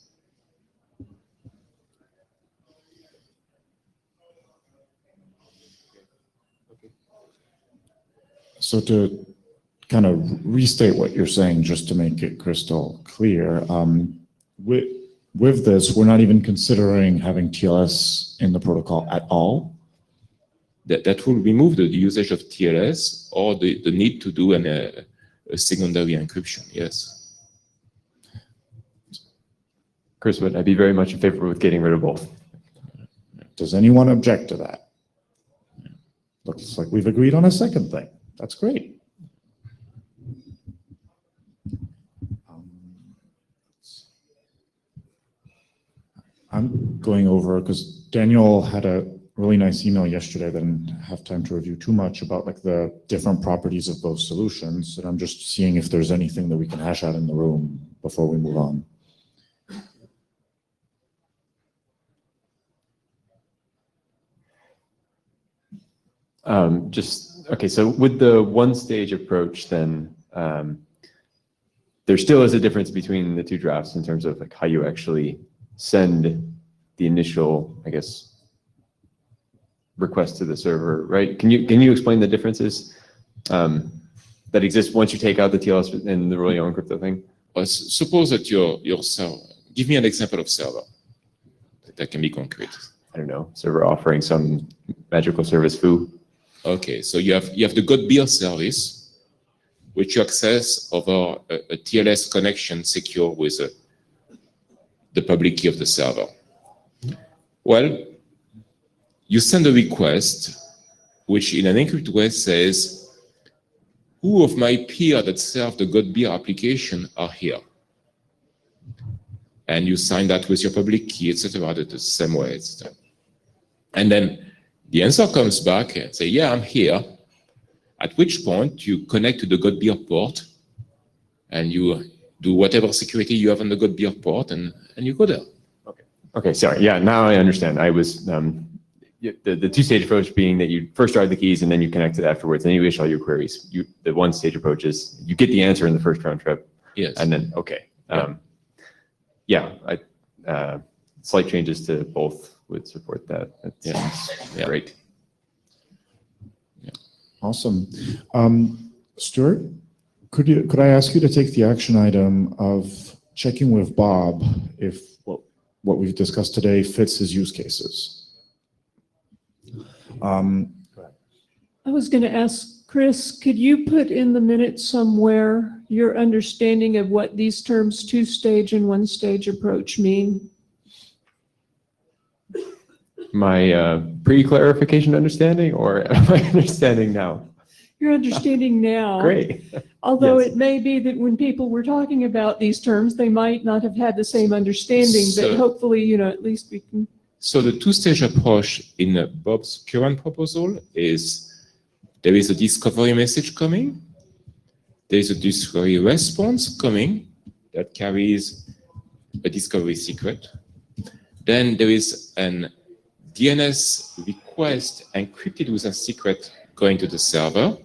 So to kind of restate what you're saying, just to make it crystal clear, with this, we're not even considering having TLS in the protocol at all? That will remove the usage of TLS or the need to do a secondary encryption, yes. Chris, I'd be very much in favor of getting rid of both. Does anyone object to that? Looks like we've agreed on a second thing. That's great. I'm going over, because Daniel had a really nice email yesterday that I didn't have time to review too much about like the different properties of both solutions. And I'm just seeing if there's anything that we can hash out in the room before we move on. Okay, so with the one-stage approach, then there still is a difference between the two drafts in terms of like how you actually send the initial, I guess, request to the server, right? Can you explain the differences that exist once you take out the TLS and the roll your own crypto thing? Well, suppose that your server, give me an example of server that can be concrete. I don't know, server offering some magical service foo. Okay, so you have the GotBeer service, which you access over a TLS connection secure with the public key of the server. Well, you send a request, which in an encrypted way says, who of my peer that serve the GotBeer application are here? And you sign that with your public key, etc. The same way, etc. And then the answer comes back and say, yeah, I'm here. At which point you connect to the GotBeer port and you do whatever security you have on the GotBeer port and you go there. Okay, sorry. Yeah, now I understand. I was the two-stage approach being that you first start the keys and then you connect it afterwards, and then you issue all your queries. The one-stage approach is you get the answer in the first round trip. Yes. And then slight changes to both would support that. That sounds great. Yeah. Awesome. Stuart, could I ask you to take the action item of checking with Bob if what we've discussed today fits his use cases? I was going to ask Chris, could you put in the minutes somewhere your understanding of what these terms two-stage and one-stage approach mean? My pre-clarification understanding, or my understanding now? Your understanding now. Great. Although Yes. it may be that when people were talking about these terms, they might not have had the same understanding, but So- hopefully, at least we can. So the two-stage approach in Bob's current proposal is there is a discovery message coming, there is a discovery response coming that carries a discovery secret. Then there is an DNS request encrypted with a secret going to the server.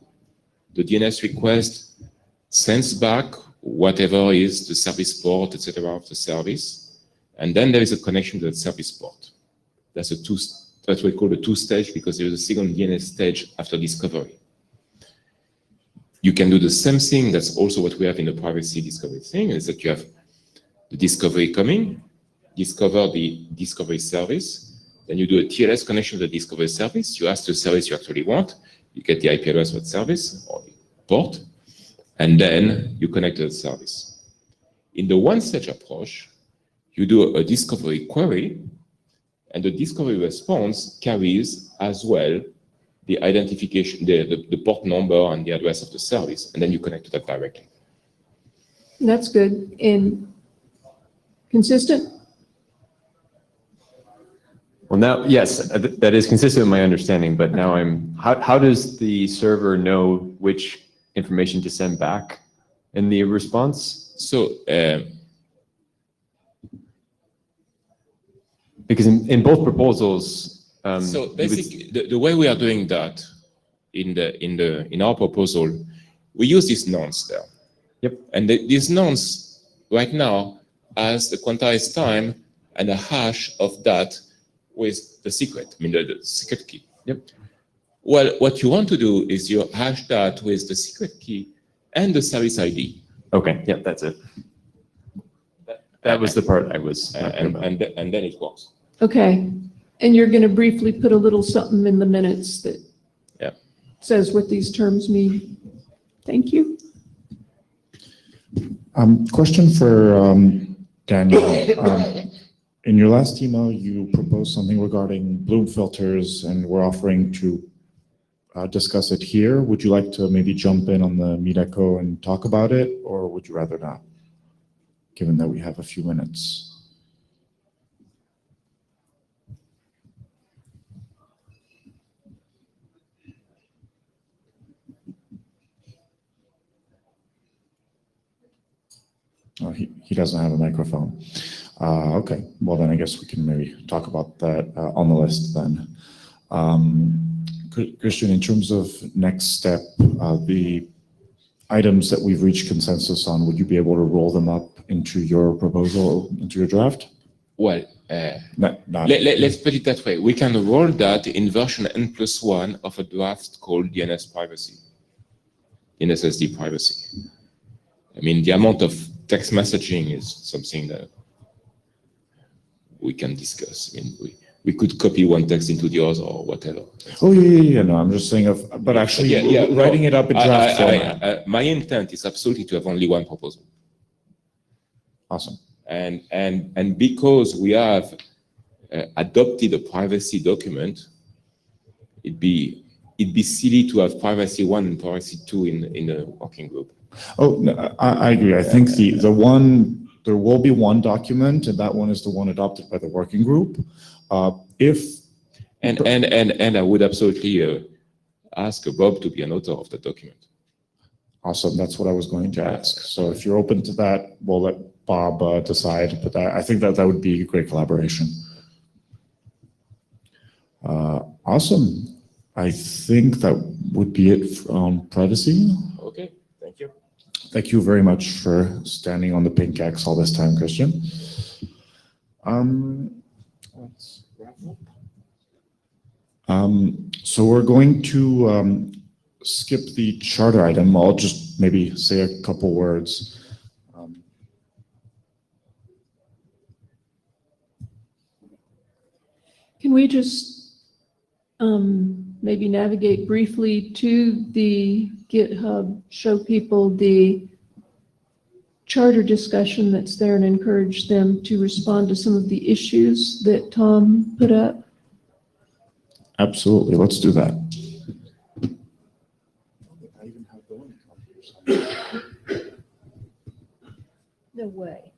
The DNS request sends back whatever is the service port, etc. of the service. And then there is a connection to that service port. That's what we call the two-stage, because there is a second DNS stage after discovery. You can do the same thing. That's also what we have in the privacy discovery thing, is that you have the discovery coming, discover the discovery service, then you do a TLS connection to the discovery service. You ask the service you actually want, you get the IP address of the service or the port, and then you connect to the service. In the one-stage approach, you do a discovery query, and the discovery response carries as well the identification, the port number and the address of the service, and then you connect to that directly. That's good. And consistent? Well, now, yes, that is consistent with my understanding, but now how does the server know which information to send back in the response? So, because in both proposals, so basically, the way we are doing that in our proposal, we use these nonce there. Yep. And these nonce right now has the quantized time and a hash of that with the secret, I mean the secret key. Yep. Well, what you want to do is you hash that with the secret key and the service ID. Okay. Yep. That's it. That was the part I was. And then it works. Okay. And you're going to briefly put a little something in the minutes that says what these terms mean. Thank you. Question for Daniel. In your last email, you proposed something regarding Bloom filters, and we're offering to discuss it here. Would you like to maybe jump in on the Meet Echo and talk about it, or would you rather not, given that we have a few minutes? Oh, he doesn't have a microphone. Okay, well then I guess we can maybe talk about that on the list then. Christian, in terms of next step, the items that we've reached consensus on, would you be able to roll them up into your proposal, into your draft? Well, let's put it that way. We can roll that in version N+1 of a draft called DNS privacy, Dnssd privacy. I mean, the amount of text messaging is something that we can discuss. I mean, we could copy one text into the other or whatever. Oh, yeah, no, I'm just saying but actually writing it up in draft format. My intent is absolutely to have only one proposal. Awesome. And because we have adopted a privacy document, it'd be silly to have privacy 1 and privacy 2 in the working group. Oh, no, I agree. I think there will be one document, and that one is the one adopted by the working group. And I would absolutely ask Bob to be an author of the document. Awesome. That's what I was going to ask. So if you're open to that, we'll let Bob decide. But I think that would be a great collaboration. Awesome. I think that would be it on privacy. Okay. Thank you. Thank you very much for standing on the pink X all this time, Christian. Let's wrap up. So we're going to skip the charter item. I'll just maybe say a couple words. Can we just maybe navigate briefly to the GitHub, show people the charter discussion that's there and encourage them to respond to some of the issues that Tom put up? Absolutely. Let's do that. No way.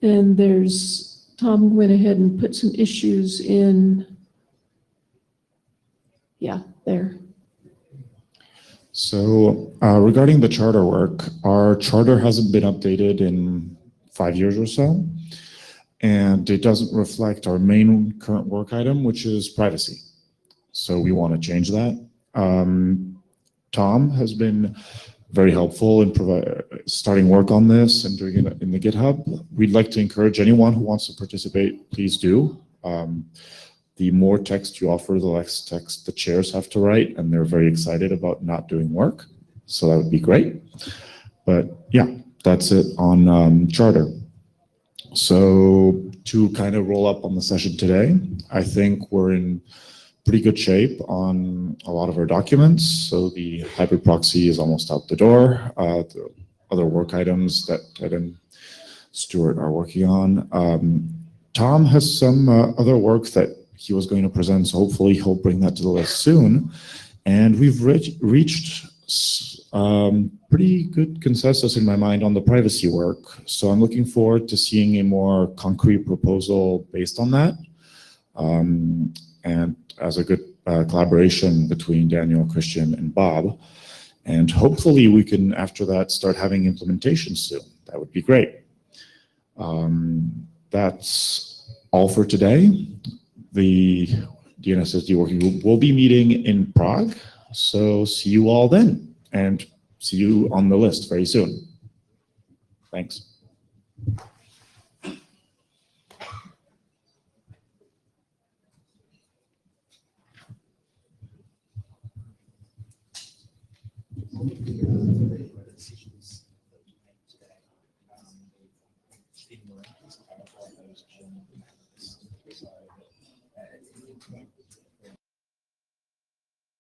And Tom went ahead and put some issues in, there. So regarding the charter work, our charter hasn't been updated in 5 years or so. and it doesn't reflect our main current work item, which is privacy. So we want to change that. Tom has been very helpful in starting work on this and doing it in the GitHub. We'd like to encourage anyone who wants to participate, please do. The more text you offer, the less text the chairs have to write, and they're very excited about not doing work. So that would be great. But yeah, that's it on Charter. So to kind of roll up on the session today, I think we're in pretty good shape on a lot of our documents. So the hybrid proxy is almost out the door. The other work items that Ted and Stuart are working on. Tom has some other work that he was going to present, so hopefully he'll bring that to the list soon. And we've reached pretty good consensus in my mind on the privacy work. So I'm looking forward to seeing a more concrete proposal based on that. And as a good collaboration between Daniel, Christian, and Bob. And hopefully we can, after that, start having implementation soon. That would be great. That's all for today. The Dnssd working group will be meeting in Prague. So see you all then, and see you on the list very soon. Thanks.